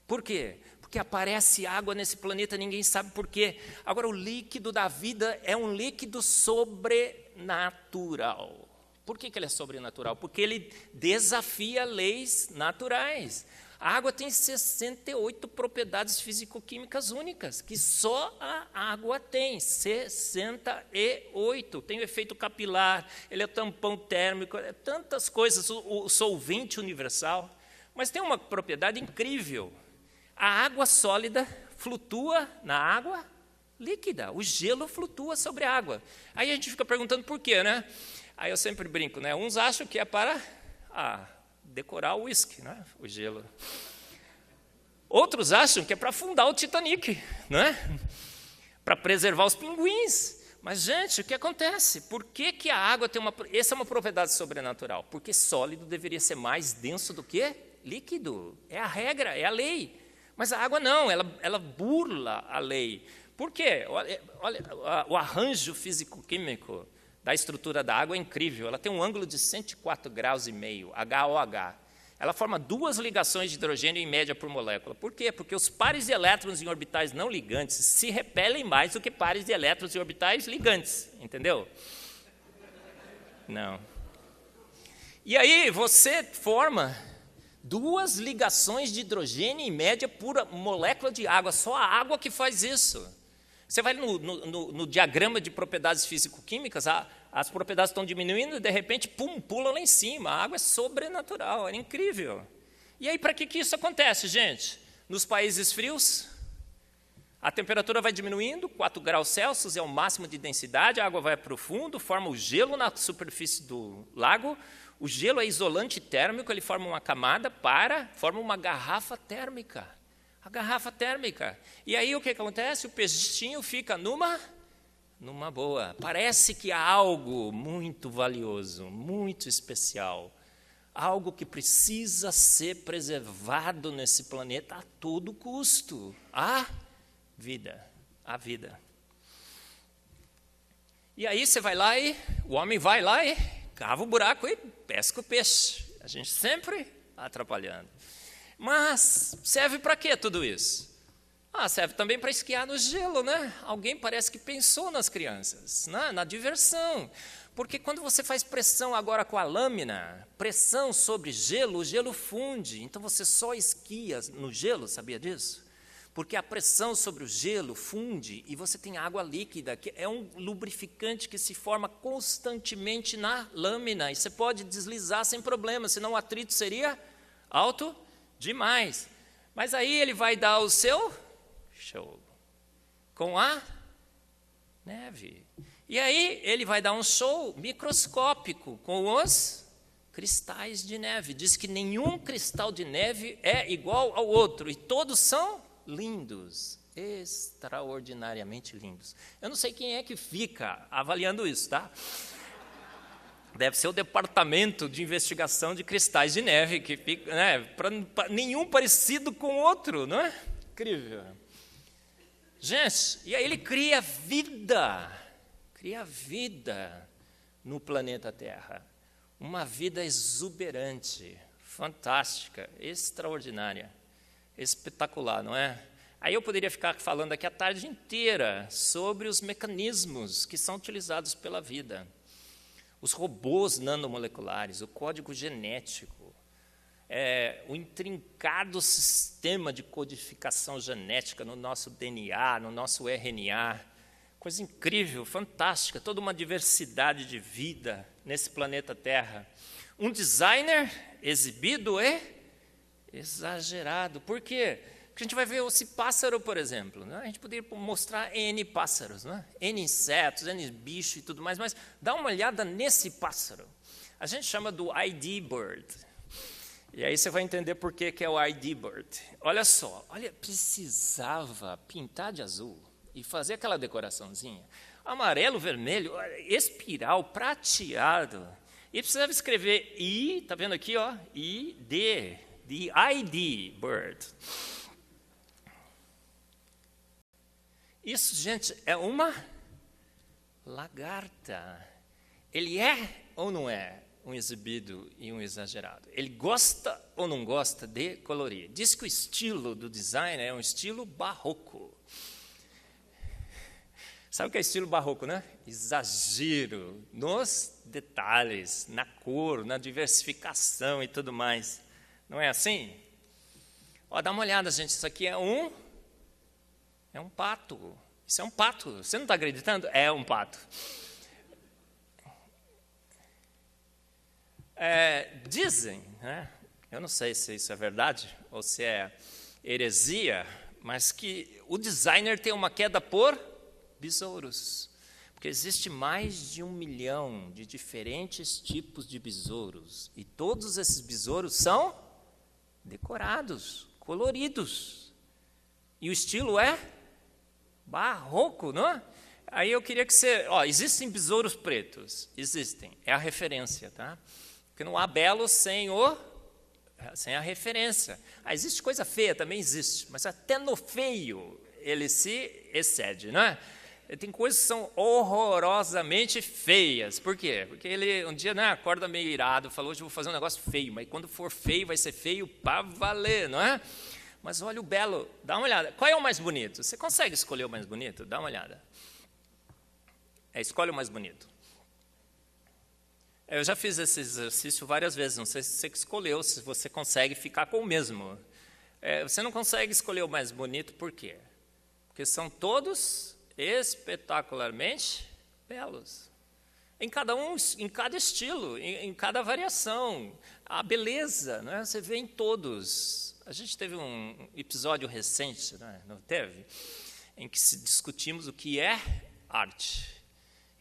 Por quê? Porque aparece água nesse planeta, ninguém sabe por quê. Agora, o líquido da vida é um líquido sobrenatural. Por que ele é sobrenatural? Porque ele desafia leis naturais. A água tem 68 propriedades físico-químicas únicas, que só a água tem, 68. Tem o efeito capilar, ele é tampão térmico, tantas coisas, o solvente universal. Mas tem uma propriedade incrível. A água sólida flutua na água líquida, o gelo flutua sobre a água. Aí a gente fica perguntando por quê, né? Aí eu sempre brinco, né? Uns acham que é para decorar o uísque, né? O gelo. Outros acham que é para afundar o Titanic, né? Para preservar os pinguins. Mas, gente, o que acontece? Por que a água tem uma... Essa é uma propriedade sobrenatural. Porque sólido deveria ser mais denso do que líquido. É a regra, é a lei. Mas a água não, ela burla a lei. Por quê? Olha, o arranjo físico-químico da estrutura da água é incrível. Ela tem um ângulo de 104,5 graus, HOH. Ela forma 2 ligações de hidrogênio em média por molécula. Por quê? Porque os pares de elétrons em orbitais não ligantes se repelem mais do que pares de elétrons em orbitais ligantes. Entendeu? Não. E aí você forma 2 ligações de hidrogênio em média por molécula de água. Só a água que faz isso. Você vai no diagrama de propriedades físico-químicas, as propriedades estão diminuindo e, de repente, pum, pula lá em cima. A água é sobrenatural, é incrível. E aí, para que isso acontece, gente? Nos países frios, a temperatura vai diminuindo, 4 graus Celsius é o máximo de densidade, a água vai para o fundo, forma o gelo na superfície do lago. O gelo é isolante térmico, ele forma uma camada forma uma garrafa térmica. A garrafa térmica. E aí o que acontece? O peixinho fica numa boa. Parece que há algo muito valioso, muito especial. Algo que precisa ser preservado nesse planeta a todo custo. A vida. E aí você vai lá o homem vai lá e cava o buraco e pesca o peixe. A gente sempre atrapalhando. Mas serve para quê tudo isso? Serve também para esquiar no gelo, né? Alguém parece que pensou nas crianças, na diversão. Porque quando você faz pressão agora com a lâmina, pressão sobre gelo, o gelo funde. Então você só esquia no gelo, sabia disso? porque a pressão sobre o gelo funde e você tem água líquida, que é um lubrificante que se forma constantemente na lâmina, e você pode deslizar sem problema, senão o atrito seria alto demais. Mas aí ele vai dar o seu show com a neve. E aí ele vai dar um show microscópico com os cristais de neve. Diz que nenhum cristal de neve é igual ao outro, e todos são lindos, extraordinariamente lindos. Eu não sei quem é que fica avaliando isso, tá? Deve ser o departamento de investigação de cristais de neve, que fica, né, nenhum parecido com o outro, não é? Incrível. Gente, e aí ele cria vida no planeta Terra. Uma vida exuberante, fantástica, extraordinária, espetacular, não é? Aí eu poderia ficar falando aqui a tarde inteira sobre os mecanismos que são utilizados pela vida. Os robôs nanomoleculares, o código genético, o intrincado sistema de codificação genética no nosso DNA, no nosso RNA. Coisa incrível, fantástica, toda uma diversidade de vida nesse planeta Terra. Um designer exibido e exagerado. Por quê? Porque a gente vai ver esse pássaro, por exemplo. Né? A gente poderia mostrar N pássaros, né? N insetos, N bichos e tudo mais, mas dá uma olhada nesse pássaro. A gente chama do ID Bird. E aí você vai entender por que é o ID Bird. Olha só, precisava pintar de azul e fazer aquela decoraçãozinha. Amarelo, vermelho, espiral, prateado. E precisava escrever I, tá vendo aqui, ó? ID, the ID Bird. Isso, gente, é uma lagarta. Ele é ou não é um exibido e um exagerado? Ele gosta ou não gosta de colorir? Diz que o estilo do design é um estilo barroco. Sabe o que é estilo barroco, né? Exagero nos detalhes, na cor, na diversificação e tudo mais. Não é assim? Ó, dá uma olhada, gente. Isso aqui é um pato. Isso é um pato. Você não está acreditando? É um pato. Dizem, né? Eu não sei se isso é verdade ou se é heresia, mas que o designer tem uma queda por besouros, porque existe mais de 1 milhão de diferentes tipos de besouros, e todos esses besouros são decorados, coloridos, e o estilo é barroco, não é? Aí eu queria que você... existem besouros pretos, existem, é a referência, tá? Porque não há belo sem a referência. Existe coisa feia, também existe, mas até no feio ele se excede, não é? Tem coisas que são horrorosamente feias. Por quê? Porque ele um dia acorda meio irado, falou, hoje eu vou fazer um negócio feio, mas quando for feio, vai ser feio para valer, não é? Mas olha o belo, dá uma olhada. Qual é o mais bonito? Você consegue escolher o mais bonito? Dá uma olhada. Escolhe o mais bonito. Eu já fiz esse exercício várias vezes, não sei se você escolheu, se você consegue ficar com o mesmo. Você não consegue escolher o mais bonito, por quê? Porque são todos espetacularmente belos. Em cada estilo, em cada variação. A beleza, né? Você vê em todos. A gente teve um episódio recente, não teve? Em que discutimos o que é arte.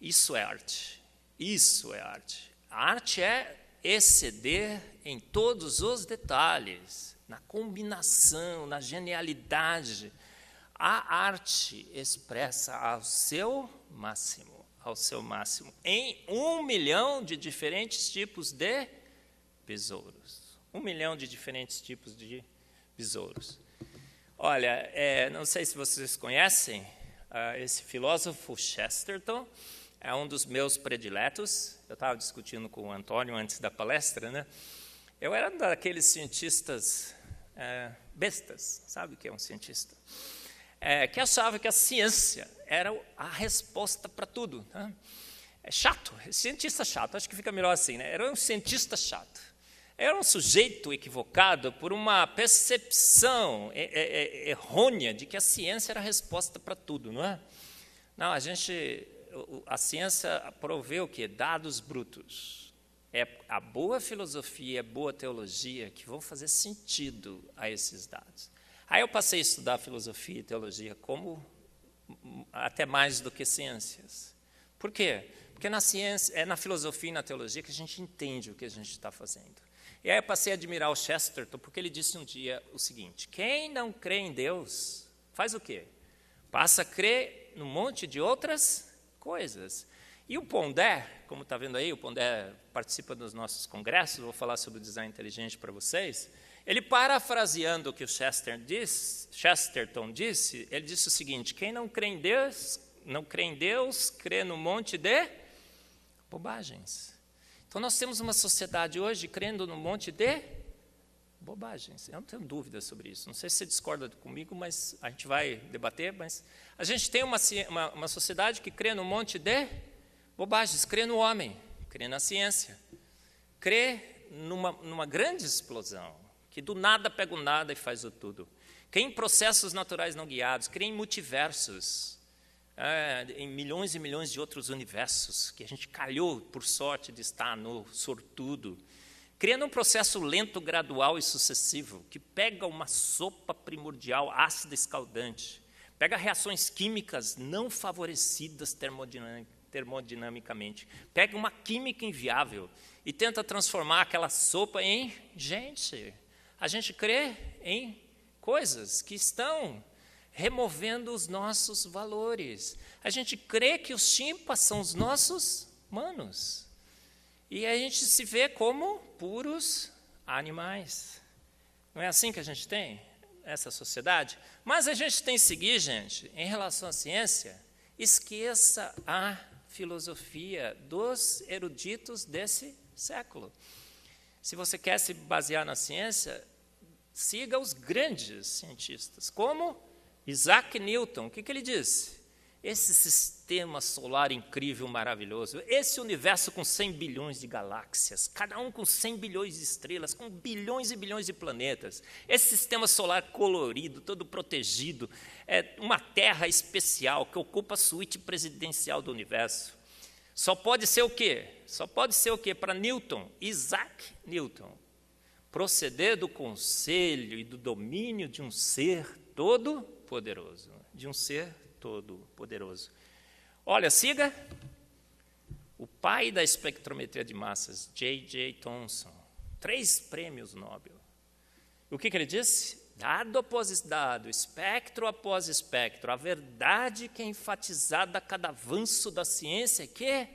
Isso é arte. Isso é arte. A arte é exceder em todos os detalhes, na combinação, na genialidade. A arte expressa ao seu máximo, em 1 milhão de diferentes tipos de besouros. 1 milhão de diferentes tipos de besouros. Olha, não sei se vocês conhecem esse filósofo Chesterton, é um dos meus prediletos. Eu estava discutindo com o Antônio antes da palestra, né? Eu era daqueles cientistas bestas, sabe o que é um cientista? Que achava que a ciência era a resposta para tudo. Né? Chato, cientista chato, acho que fica melhor assim, né? Era um cientista chato. era um sujeito equivocado por uma percepção errônea de que a ciência era a resposta para tudo, não é? Não, a ciência provê o quê? Dados brutos. É a boa filosofia, a boa teologia que vão fazer sentido a esses dados. Aí eu passei a estudar filosofia e teologia como até mais do que ciências. Por quê? Porque na ciência, é na filosofia e na teologia que a gente entende o que a gente está fazendo. E aí eu passei a admirar o Chesterton, porque ele disse um dia o seguinte: quem não crê em Deus, faz o quê? Passa a crer num monte de outras coisas. E o Pondé, como está vendo aí, o Pondé participa dos nossos congressos, vou falar sobre o design inteligente para vocês. Ele, parafraseando o que o Chesterton disse, ele disse o seguinte: quem não crê em Deus, crê num monte de bobagens. Então, nós temos uma sociedade hoje crendo num monte de bobagens. Eu não tenho dúvida sobre isso. Não sei se você discorda comigo, mas a gente vai debater. Mas a gente tem uma sociedade que crê num monte de bobagens, crê no homem, crê na ciência, crê numa grande explosão, que do nada pega o nada e faz o tudo. Crê em processos naturais não guiados, crê em multiversos, em milhões e milhões de outros universos, que a gente calhou, por sorte, de estar no sortudo. Crê num processo lento, gradual e sucessivo, que pega uma sopa primordial, ácida, escaldante, pega reações químicas não favorecidas termodinamicamente, pega uma química inviável e tenta transformar aquela sopa em gente. A gente crê em coisas que estão removendo os nossos valores. A gente crê que os chimpas são os nossos manos. E a gente se vê como puros animais. Não é assim que a gente tem essa sociedade? Mas a gente tem que seguir, gente, em relação à ciência, esqueça a filosofia dos eruditos desse século. Se você quer se basear na ciência, siga os grandes cientistas, como Isaac Newton. O que ele disse? Esse sistema solar incrível, maravilhoso, esse universo com 100 bilhões de galáxias, cada um com 100 bilhões de estrelas, com bilhões e bilhões de planetas, esse sistema solar colorido, todo protegido, é uma terra especial que ocupa a suíte presidencial do universo. Só pode ser o quê? Só pode ser o quê? Para Newton, Isaac Newton, proceder do conselho e do domínio de um ser todo-poderoso, Olha, siga o pai da espectrometria de massas, J.J. Thomson, 3 prêmios Nobel. O que ele disse? Dado após dado, espectro após espectro, a verdade que é enfatizada a cada avanço da ciência é que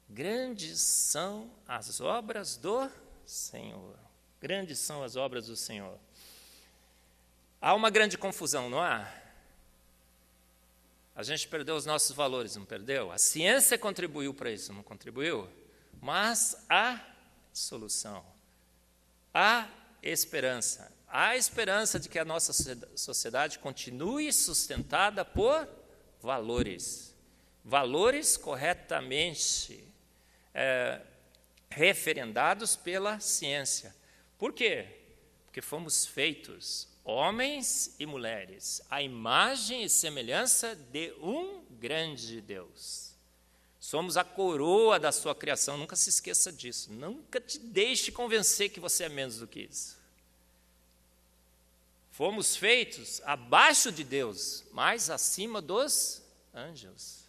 grandes são as obras do Senhor. Grandes são as obras do Senhor. Há uma grande confusão, não há? A gente perdeu os nossos valores, não perdeu? A ciência contribuiu para isso, não contribuiu? Mas há solução, há esperança de que a nossa sociedade continue sustentada por valores corretamente referendados pela ciência. Por quê? Porque fomos feitos, homens e mulheres, à imagem e semelhança de um grande Deus. Somos a coroa da sua criação, nunca se esqueça disso. Nunca te deixe convencer que você é menos do que isso. Fomos feitos abaixo de Deus, mas acima dos anjos.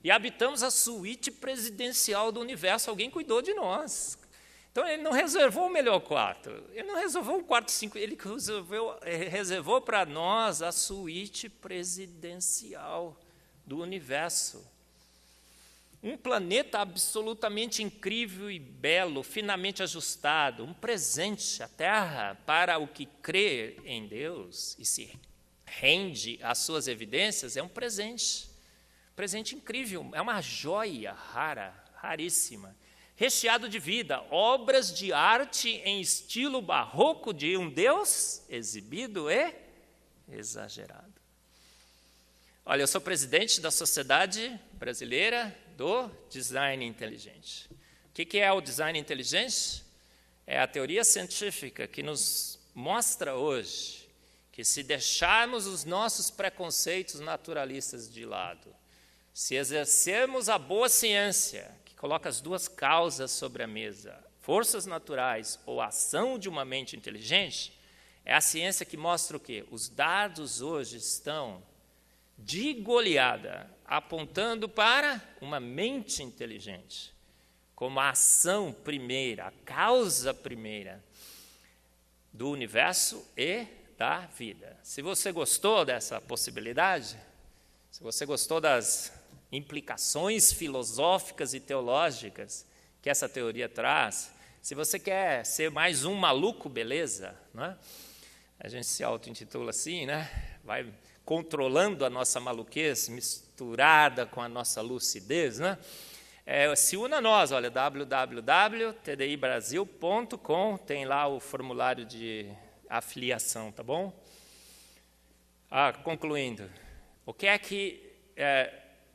E habitamos a suíte presidencial do universo, alguém cuidou de nós. Então, ele não reservou o melhor quarto, ele não reservou o quarto 5, ele reservou para nós a suíte presidencial do universo. Um planeta absolutamente incrível e belo, finamente ajustado, um presente, a Terra, para o que crê em Deus e se rende às suas evidências, é um presente incrível, é uma joia rara, raríssima, recheado de vida, obras de arte em estilo barroco de um Deus exibido e exagerado. Olha, eu sou presidente da Sociedade Brasileira do Design Inteligente. O que é o design inteligente? É a teoria científica que nos mostra hoje que, se deixarmos os nossos preconceitos naturalistas de lado, se exercermos a boa ciência, que coloca as duas causas sobre a mesa, forças naturais ou ação de uma mente inteligente, é a ciência que mostra o quê? Os dados hoje estão de goleada, apontando para uma mente inteligente, como a ação primeira, a causa primeira do universo e da vida. Se você gostou dessa possibilidade, se você gostou das implicações filosóficas e teológicas que essa teoria traz, se você quer ser mais um maluco, beleza, né? A gente se auto-intitula assim, né? Vai controlando a nossa maluquez misturada com a nossa lucidez, né? Se una a nós, olha, www.tdibrasil.com, tem lá o formulário de afiliação, tá bom? Concluindo, o que é que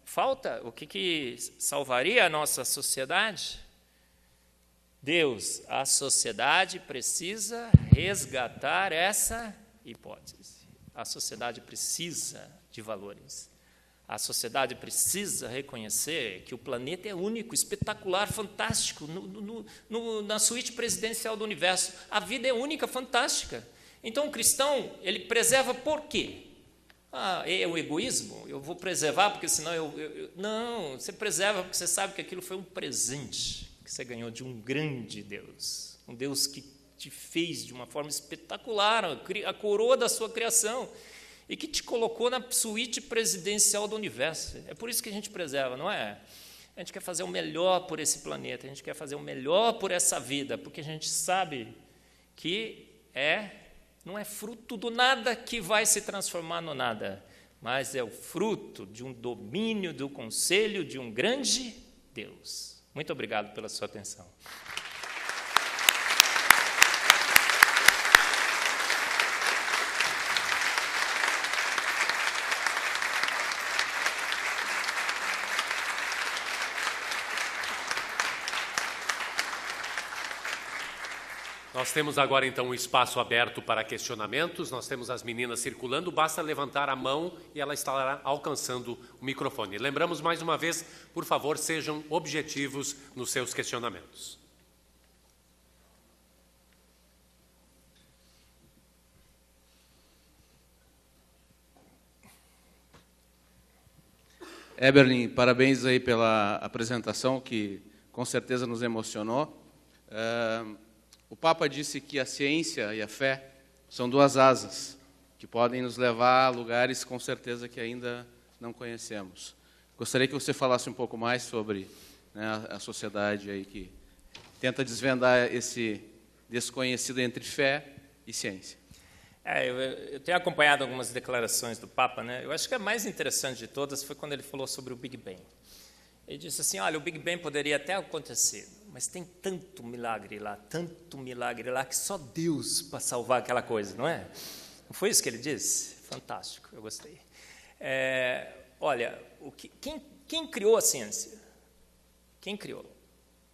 falta? O que salvaria a nossa sociedade? Deus, a sociedade precisa resgatar essa hipótese. A sociedade precisa de valores. A sociedade precisa reconhecer que o planeta é único, espetacular, fantástico, na suíte presidencial do universo. A vida é única, fantástica. Então, o cristão, ele preserva por quê? É o egoísmo? Eu vou preservar porque senão Não, você preserva porque você sabe que aquilo foi um presente que você ganhou de um grande Deus. Um Deus que te fez de uma forma espetacular, a coroa da sua criação, e que te colocou na suíte presidencial do universo. É por isso que a gente preserva, não é? A gente quer fazer o melhor por esse planeta, a gente quer fazer o melhor por essa vida, porque a gente sabe que não é fruto do nada que vai se transformar no nada, mas é o fruto de um domínio, do conselho de um grande Deus. Muito obrigado pela sua atenção. Nós temos agora, então, um espaço aberto para questionamentos. Nós temos as meninas circulando. Basta levantar a mão e ela estará alcançando o microfone. Lembramos mais uma vez, por favor, sejam objetivos nos seus questionamentos. Eberlin, parabéns aí pela apresentação, que com certeza nos emocionou. O Papa disse que a ciência e a fé são duas asas que podem nos levar a lugares com certeza que ainda não conhecemos. Gostaria que você falasse um pouco mais sobre, né, a sociedade aí que tenta desvendar esse desconhecido entre fé e ciência. Eu tenho acompanhado algumas declarações do Papa, né? Eu acho que a mais interessante de todas foi quando ele falou sobre o Big Bang. Ele disse assim, olha, o Big Bang poderia até acontecer, mas tem tanto milagre lá, que só Deus para salvar aquela coisa, não é? Não foi isso que ele disse? Fantástico, eu gostei. Olha, quem criou a ciência? Quem criou?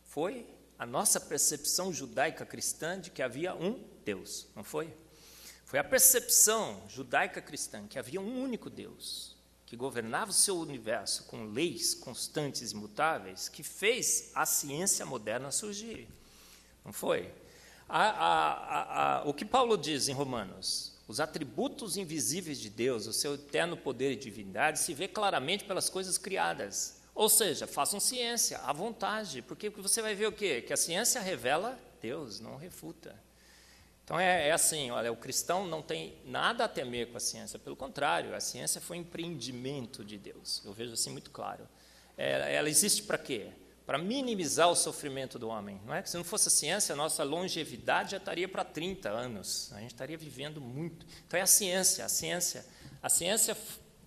Foi a nossa percepção judaica cristã de que havia um Deus, não foi? Foi a percepção judaica cristã que havia um único Deus, que governava o seu universo com leis constantes e imutáveis, que fez a ciência moderna surgir. Não foi? O que Paulo diz em Romanos, os atributos invisíveis de Deus, o seu eterno poder e divindade, se vê claramente pelas coisas criadas. Ou seja, façam ciência à vontade, porque você vai ver o quê? Que a ciência revela Deus, não refuta. Então, assim, olha, o cristão não tem nada a temer com a ciência, pelo contrário, a ciência foi um empreendimento de Deus, eu vejo assim muito claro. Ela existe para quê? Para minimizar o sofrimento do homem, não é? Se não fosse a ciência, a nossa longevidade já estaria para 30 anos, a gente estaria vivendo muito. Então, é a ciência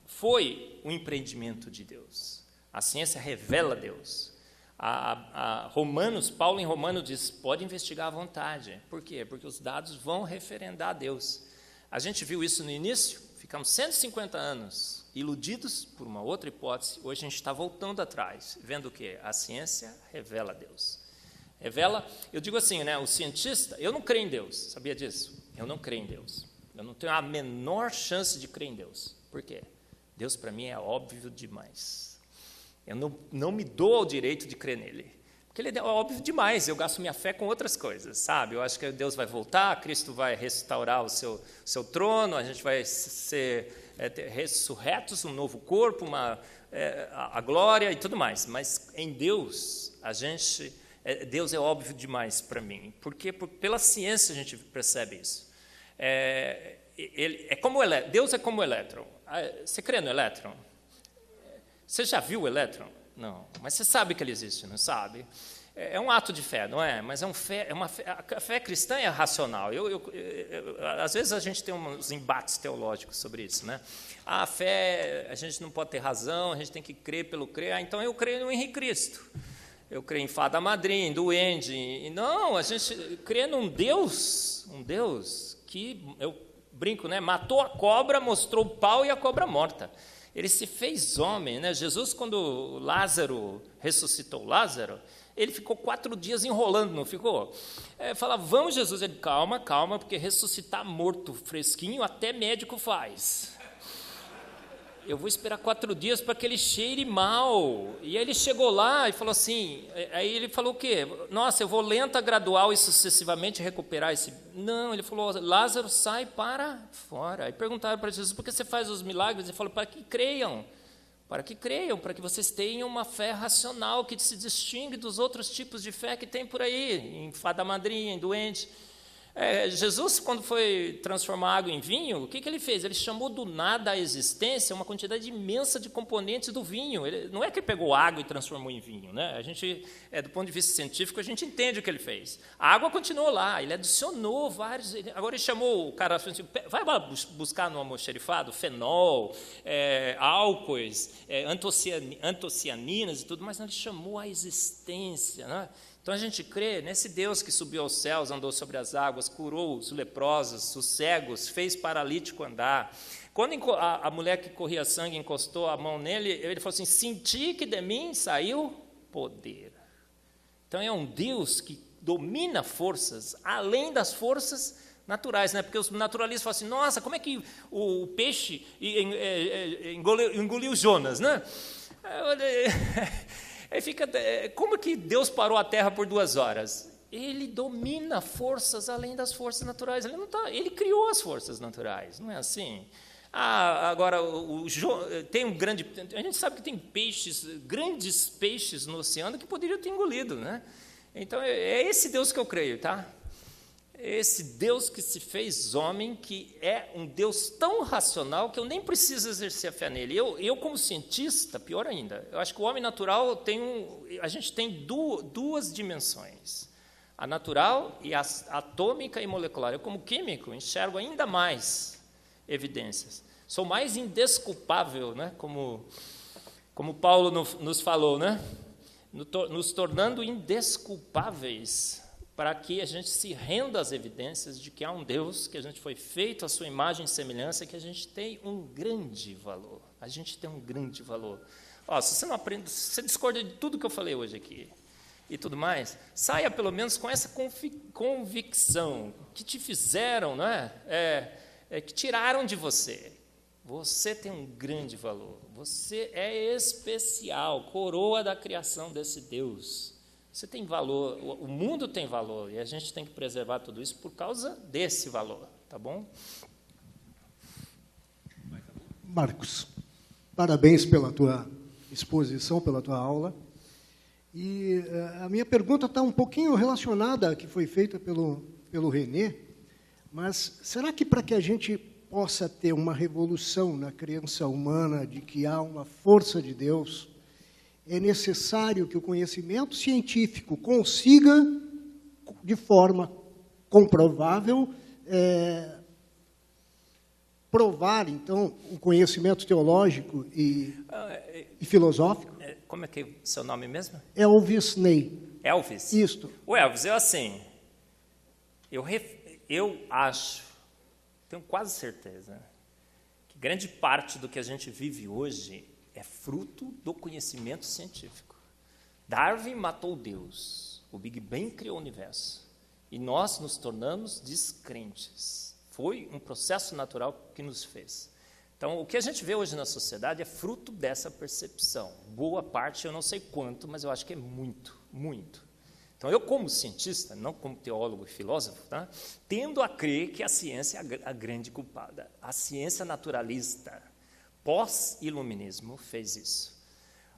foi um empreendimento de Deus, a ciência revela Deus. Paulo em Romanos diz, pode investigar à vontade. Por quê? Porque os dados vão referendar a Deus. A gente viu isso no início, ficamos 150 anos iludidos por uma outra hipótese. Hoje a gente está voltando atrás, vendo o quê? A ciência revela a Deus. Revela, eu digo assim, né, o cientista, eu não creio em Deus, sabia disso? Eu não creio em Deus. Eu não tenho a menor chance de crer em Deus. Por quê? Deus para mim é óbvio demais. Eu não me dou o direito de crer nele. Porque ele é óbvio demais, eu gasto minha fé com outras coisas, sabe? Eu acho que Deus vai voltar, Cristo vai restaurar o seu trono, a gente vai ser ressurretos, um novo corpo, a glória e tudo mais. Mas em Deus, Deus é óbvio demais para mim. Porque pela ciência a gente percebe isso. Deus é como o elétron. Você crê no elétron? Você já viu o elétron? Não, mas você sabe que ele existe, não sabe? É um ato de fé, não é? Mas a fé cristã é racional. Às vezes a gente tem uns embates teológicos sobre isso, né? A fé, a gente não pode ter razão, a gente tem que crer pelo crer. Então eu creio no Henrique Cristo. Eu creio em fada madrinha, em duende. Não, a gente crê num Deus que, eu brinco, né? Matou a cobra, mostrou o pau e a cobra morta. Ele se fez homem, né? Jesus, quando Lázaro ressuscitou Lázaro, ele ficou 4 dias enrolando, não ficou? Falava, vamos, Jesus. Ele, calma, porque ressuscitar morto fresquinho até médico faz. Eu vou esperar 4 dias para que ele cheire mal. E aí ele chegou lá e falou assim, aí ele falou o quê? Nossa, eu vou lenta, gradual e sucessivamente recuperar esse... Não, ele falou, Lázaro, sai para fora. Aí perguntaram para Jesus, por que você faz os milagres? Ele falou, para que creiam, para que vocês tenham uma fé racional que se distingue dos outros tipos de fé que tem por aí, em fada madrinha, em doente. Jesus, quando foi transformar água em vinho, o que ele fez? Ele chamou do nada à existência uma quantidade imensa de componentes do vinho. Não é que ele pegou água e transformou em vinho, né? A gente, do ponto de vista científico, a gente entende o que ele fez. A água continuou lá, ele adicionou vários... Agora ele chamou o cara, assim, vai lá buscar no almoxarifado fenol, álcoois, antocianinas e tudo, mas ele chamou à existência, né? Então a gente crê nesse Deus que subiu aos céus, andou sobre as águas, curou os leprosos, os cegos, fez paralítico andar. Quando a mulher que corria sangue encostou a mão nele, ele falou assim, senti que de mim saiu poder. Então é um Deus que domina forças, além das forças naturais, né? Porque os naturalistas falam assim, nossa, como é que o peixe engoliu Jonas, né? Aí fica, como que Deus parou a terra por 2 horas? Ele domina forças além das forças naturais. Ele criou as forças naturais, não é assim? Agora, tem a gente sabe que tem grandes peixes no oceano que poderiam ter engolido, né? Então, é esse Deus que eu creio, tá? Esse Deus que se fez homem, que é um Deus tão racional que eu nem preciso exercer a fé nele. Eu como cientista, pior ainda, eu acho que o homem natural a gente tem duas dimensões, a natural e a atômica e molecular. Eu como químico enxergo ainda mais evidências. Sou mais indesculpável, né? Como Paulo nos falou, né? Nos tornando indesculpáveis, para que a gente se renda às evidências de que há um Deus, que a gente foi feito à sua imagem e semelhança, que a gente tem um grande valor. A gente tem um grande valor. Se você não aprende, se você discorda de tudo que eu falei hoje aqui e tudo mais, saia pelo menos com essa convicção que te fizeram, não é? Que tiraram de você. Você tem um grande valor. Você é especial, coroa da criação desse Deus. Você tem valor, o mundo tem valor, e a gente tem que preservar tudo isso por causa desse valor, tá bom? Marcos, parabéns pela tua exposição, pela tua aula. E a minha pergunta está um pouquinho relacionada à que foi feita pelo René, mas será que para que a gente possa ter uma revolução na crença humana de que há uma força de Deus, é necessário que o conhecimento científico consiga, de forma comprovável, provar, então, o conhecimento teológico e filosófico? Como é que é o seu nome mesmo? Elvis Ney. Elvis? Isto. O Elvis, eu acho, tenho quase certeza, que grande parte do que a gente vive hoje é fruto do conhecimento científico. Darwin matou Deus. O Big Bang criou o universo. E nós nos tornamos descrentes. Foi um processo natural que nos fez. Então, o que a gente vê hoje na sociedade é fruto dessa percepção. Boa parte, eu não sei quanto, mas eu acho que é muito, muito. Então, eu como cientista, não como teólogo e filósofo, tá, tendo a crer que a ciência é a grande culpada. A ciência naturalista, pós-iluminismo, fez isso.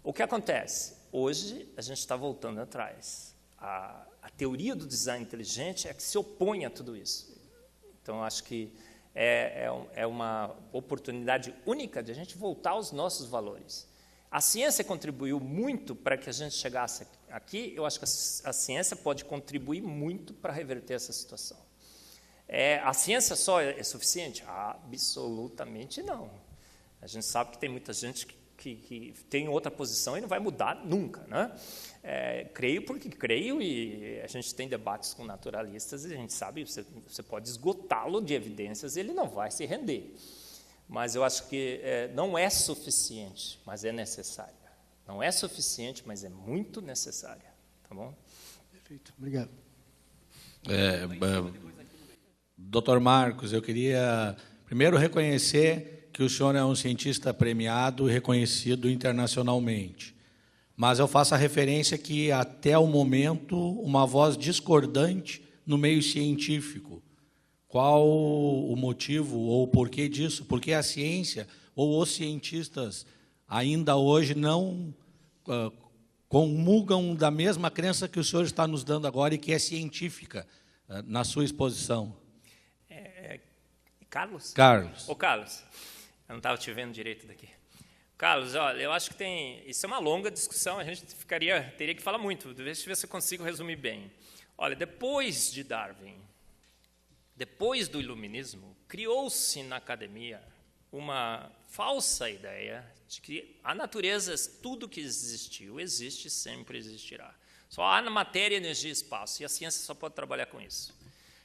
O que acontece? Hoje, a gente está voltando atrás. A teoria do design inteligente é que se opõe a tudo isso. Então, acho que é uma oportunidade única de a gente voltar aos nossos valores. A ciência contribuiu muito para que a gente chegasse aqui. Eu acho que a ciência pode contribuir muito para reverter essa situação. A ciência só é suficiente? Absolutamente não. A gente sabe que tem muita gente que tem outra posição e não vai mudar nunca, né? Creio porque creio, e a gente tem debates com naturalistas e a gente sabe, você pode esgotá-lo de evidências, ele não vai se render. Mas eu acho que não é suficiente, mas é necessária. Não é suficiente, mas é muito necessária. Tá bom? Perfeito, obrigado. Dr. Marcos, eu queria primeiro reconhecer que o senhor é um cientista premiado e reconhecido internacionalmente. Mas eu faço a referência que, até o momento, uma voz discordante no meio científico. Qual o motivo ou o porquê disso? Porque a ciência ou os cientistas ainda hoje não comungam da mesma crença que o senhor está nos dando agora e que é científica na sua exposição. Carlos? Carlos. Ô, Carlos, eu não estava te vendo direito daqui. Carlos, olha, eu acho que isso é uma longa discussão, a gente teria que falar muito, deixa eu ver se eu consigo resumir bem. Olha, depois de Darwin, depois do iluminismo, criou-se na academia uma falsa ideia de que a natureza, tudo que existiu, existe e sempre existirá. Só há na matéria, energia e espaço, e a ciência só pode trabalhar com isso.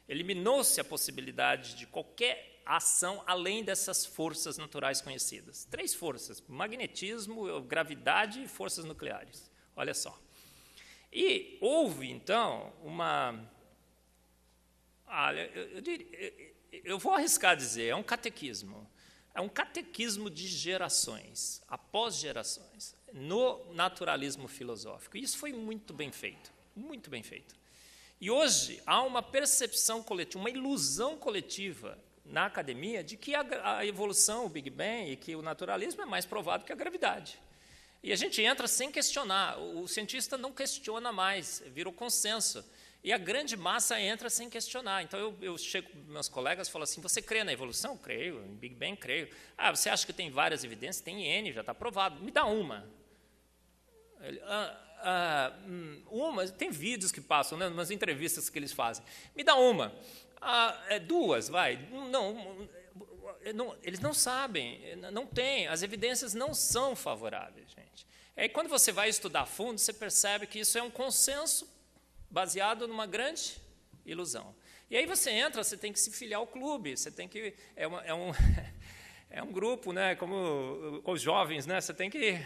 Eliminou-se a possibilidade de qualquer ação além dessas forças naturais conhecidas. 3 forças: magnetismo, gravidade e forças nucleares. Olha só. E houve, então, eu vou arriscar dizer, é um catequismo. É um catequismo de gerações, após gerações, no naturalismo filosófico. E isso foi muito bem feito, muito bem feito. E hoje há uma percepção coletiva, uma ilusão coletiva na academia de que a evolução, o Big Bang e que o naturalismo é mais provado que a gravidade. E a gente entra sem questionar, o cientista não questiona mais, virou consenso. E a grande massa entra sem questionar. Então, eu chego com meus colegas e falo assim, você crê na evolução? Creio. Em Big Bang? Creio. Você acha que tem várias evidências? Tem N, já está provado. Me dá uma. Tem vídeos que passam, né, umas entrevistas que eles fazem. Me dá uma. 2, vai. Não, eles não sabem, não tem. As evidências não são favoráveis, gente. Aí, quando você vai estudar a fundo, você percebe que isso é um consenso baseado numa grande ilusão. E aí você entra, você tem que se filiar ao clube, você tem que... É um grupo, né, como os jovens, né, você tem que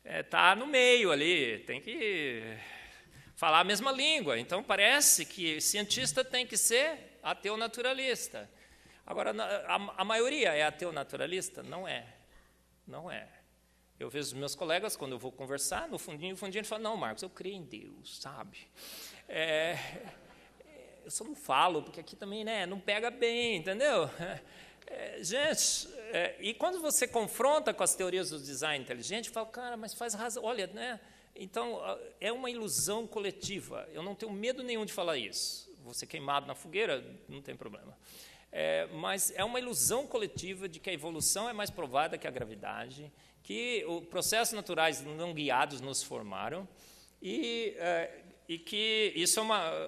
estar no meio ali, tem que falar a mesma língua. Então, parece que cientista tem que ser ateu naturalista. Agora, a maioria é ateu naturalista? Não é. Não é. Eu vejo os meus colegas, quando eu vou conversar, no fundinho, ele fala, não, Marcos, eu creio em Deus, sabe? Eu só não falo, porque aqui também, né, não pega bem, entendeu? Gente, e quando você confronta com as teorias do design inteligente, fala, cara, mas faz razão, olha, né? Então, é uma ilusão coletiva. Eu não tenho medo nenhum de falar isso. Vou ser queimado na fogueira, não tem problema. Mas é uma ilusão coletiva de que a evolução é mais provada que a gravidade, que os processos naturais não guiados nos formaram, e que isso é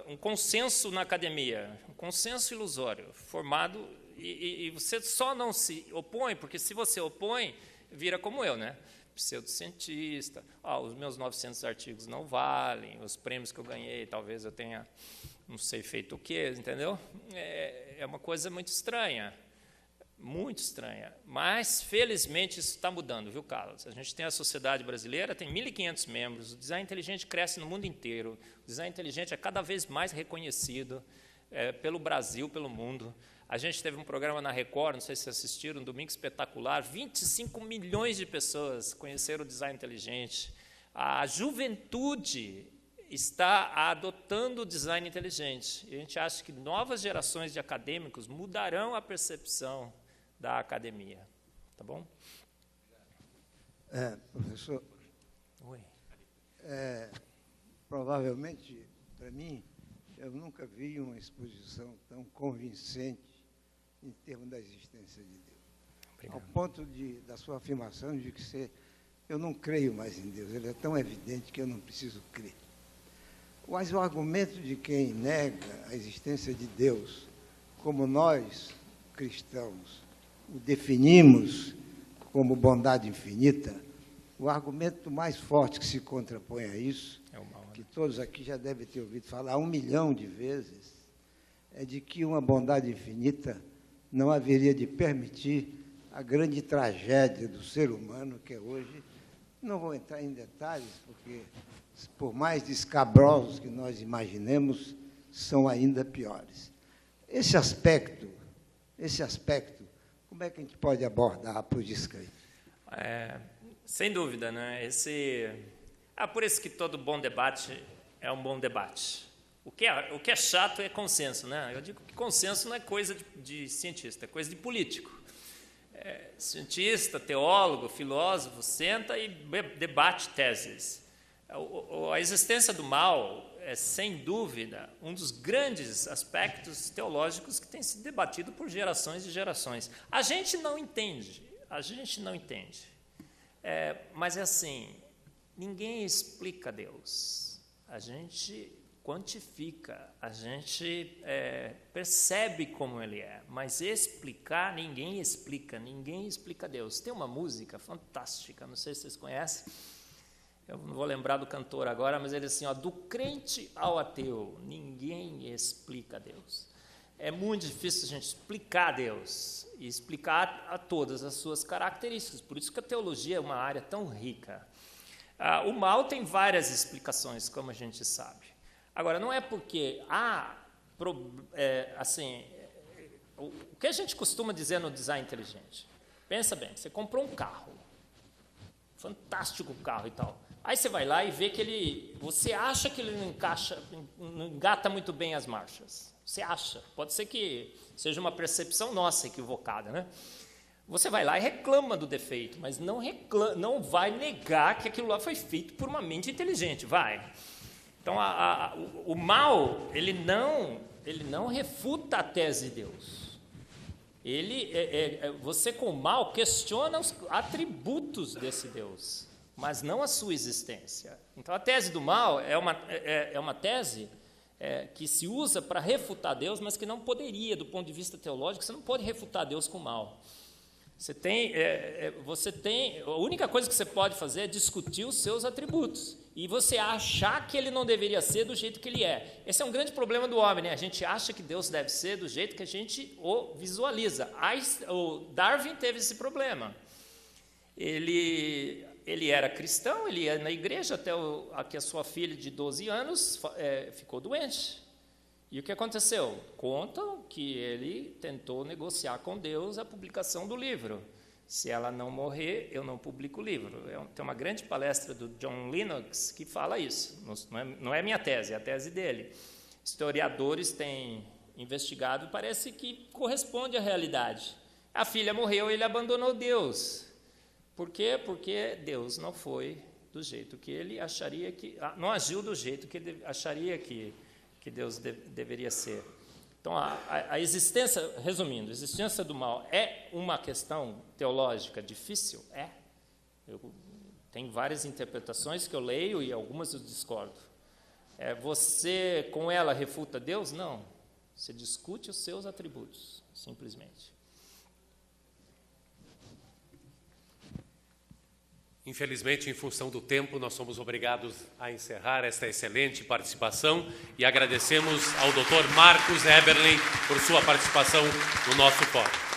um consenso na academia, um consenso ilusório, formado, e você só não se opõe, porque se você opõe, vira como eu, né? Pseudocientista, os meus 900 artigos não valem, os prêmios que eu ganhei, talvez eu tenha, não sei, feito o quê, entendeu? É uma coisa muito estranha, muito muito estranha. Mas, felizmente, isso está mudando, viu, Carlos? A gente tem a sociedade brasileira, tem 1.500 membros, o design inteligente cresce no mundo inteiro, o design inteligente é cada vez mais reconhecido pelo Brasil, pelo mundo. A gente teve um programa na Record, não sei se vocês assistiram, um domingo espetacular, 25 milhões de pessoas conheceram o design inteligente. A juventude está adotando o design inteligente. E a gente acha que novas gerações de acadêmicos mudarão a percepção da academia. Tá bom? Professor, Oi. Provavelmente, para mim, eu nunca vi uma exposição tão convincente em termos da existência de Deus. Obrigado. Ao ponto da sua afirmação de que eu não creio mais em Deus, ele é tão evidente que eu não preciso crer. Mas o argumento de quem nega a existência de Deus, como nós, cristãos, o definimos como bondade infinita, o argumento mais forte que se contrapõe a isso, que todos aqui já devem ter ouvido falar 1 milhão de vezes, é de que uma bondade infinita não haveria de permitir a grande tragédia do ser humano, que é hoje. Não vou entrar em detalhes, porque, por mais descabrosos que nós imaginemos, são ainda piores. Esse aspecto, como é que a gente pode abordar por descrito? Sem dúvida, né? Por isso que todo bom debate é um bom debate. O que é chato é consenso, né? Eu digo que consenso não é coisa de cientista, é coisa de político. Cientista, teólogo, filósofo, senta e debate teses. A existência do mal é, sem dúvida, um dos grandes aspectos teológicos que tem sido debatido por gerações e gerações. A gente não entende. Mas é assim, ninguém explica Deus. A gente quantifica, a gente percebe como Ele é, mas explicar, ninguém explica Deus. Tem uma música fantástica, não sei se vocês conhecem, eu não vou lembrar do cantor agora, mas ele diz assim, do crente ao ateu, ninguém explica Deus. É muito difícil a gente explicar Deus e explicar a todas as suas características, por isso que a teologia é uma área tão rica. O mal tem várias explicações, como a gente sabe. Agora, não é porque o que a gente costuma dizer no design inteligente? Pensa bem, você comprou um carro, fantástico carro e tal. Aí você vai lá e vê que você acha que ele não engata muito bem as marchas. Você acha, pode ser que seja uma percepção nossa equivocada, né? Você vai lá e reclama do defeito, mas não vai negar que aquilo lá foi feito por uma mente inteligente, vai. Então, o mal, ele não refuta a tese de Deus. Você, com o mal, questiona os atributos desse Deus, mas não a sua existência. Então, a tese do mal é uma tese que se usa para refutar Deus, mas que não poderia, do ponto de vista teológico, você não pode refutar Deus com o mal. A única coisa que você pode fazer é discutir os seus atributos e você achar que ele não deveria ser do jeito que ele é. Esse é um grande problema do homem, né? A gente acha que Deus deve ser do jeito que a gente o visualiza. O Darwin teve esse problema. Ele era cristão, ele ia na igreja até que a sua filha de 12 anos ficou doente. E o que aconteceu? Contam que ele tentou negociar com Deus a publicação do livro. Se ela não morrer, eu não publico o livro. Tem uma grande palestra do John Lennox que fala isso. Não é minha tese, é a tese dele. Historiadores têm investigado e parece que corresponde à realidade. A filha morreu e ele abandonou Deus. Por quê? Porque Deus não foi do jeito que ele acharia que... não agiu do jeito que ele acharia que Deus deveria ser. Então, a existência, resumindo, a existência do mal é uma questão teológica difícil? Tem várias interpretações que eu leio e algumas eu discordo. Você, com ela, refuta Deus? Não. Você discute os seus atributos, simplesmente. Infelizmente, em função do tempo, nós somos obrigados a encerrar esta excelente participação e agradecemos ao Dr. Marcos Eberlen por sua participação no nosso fórum.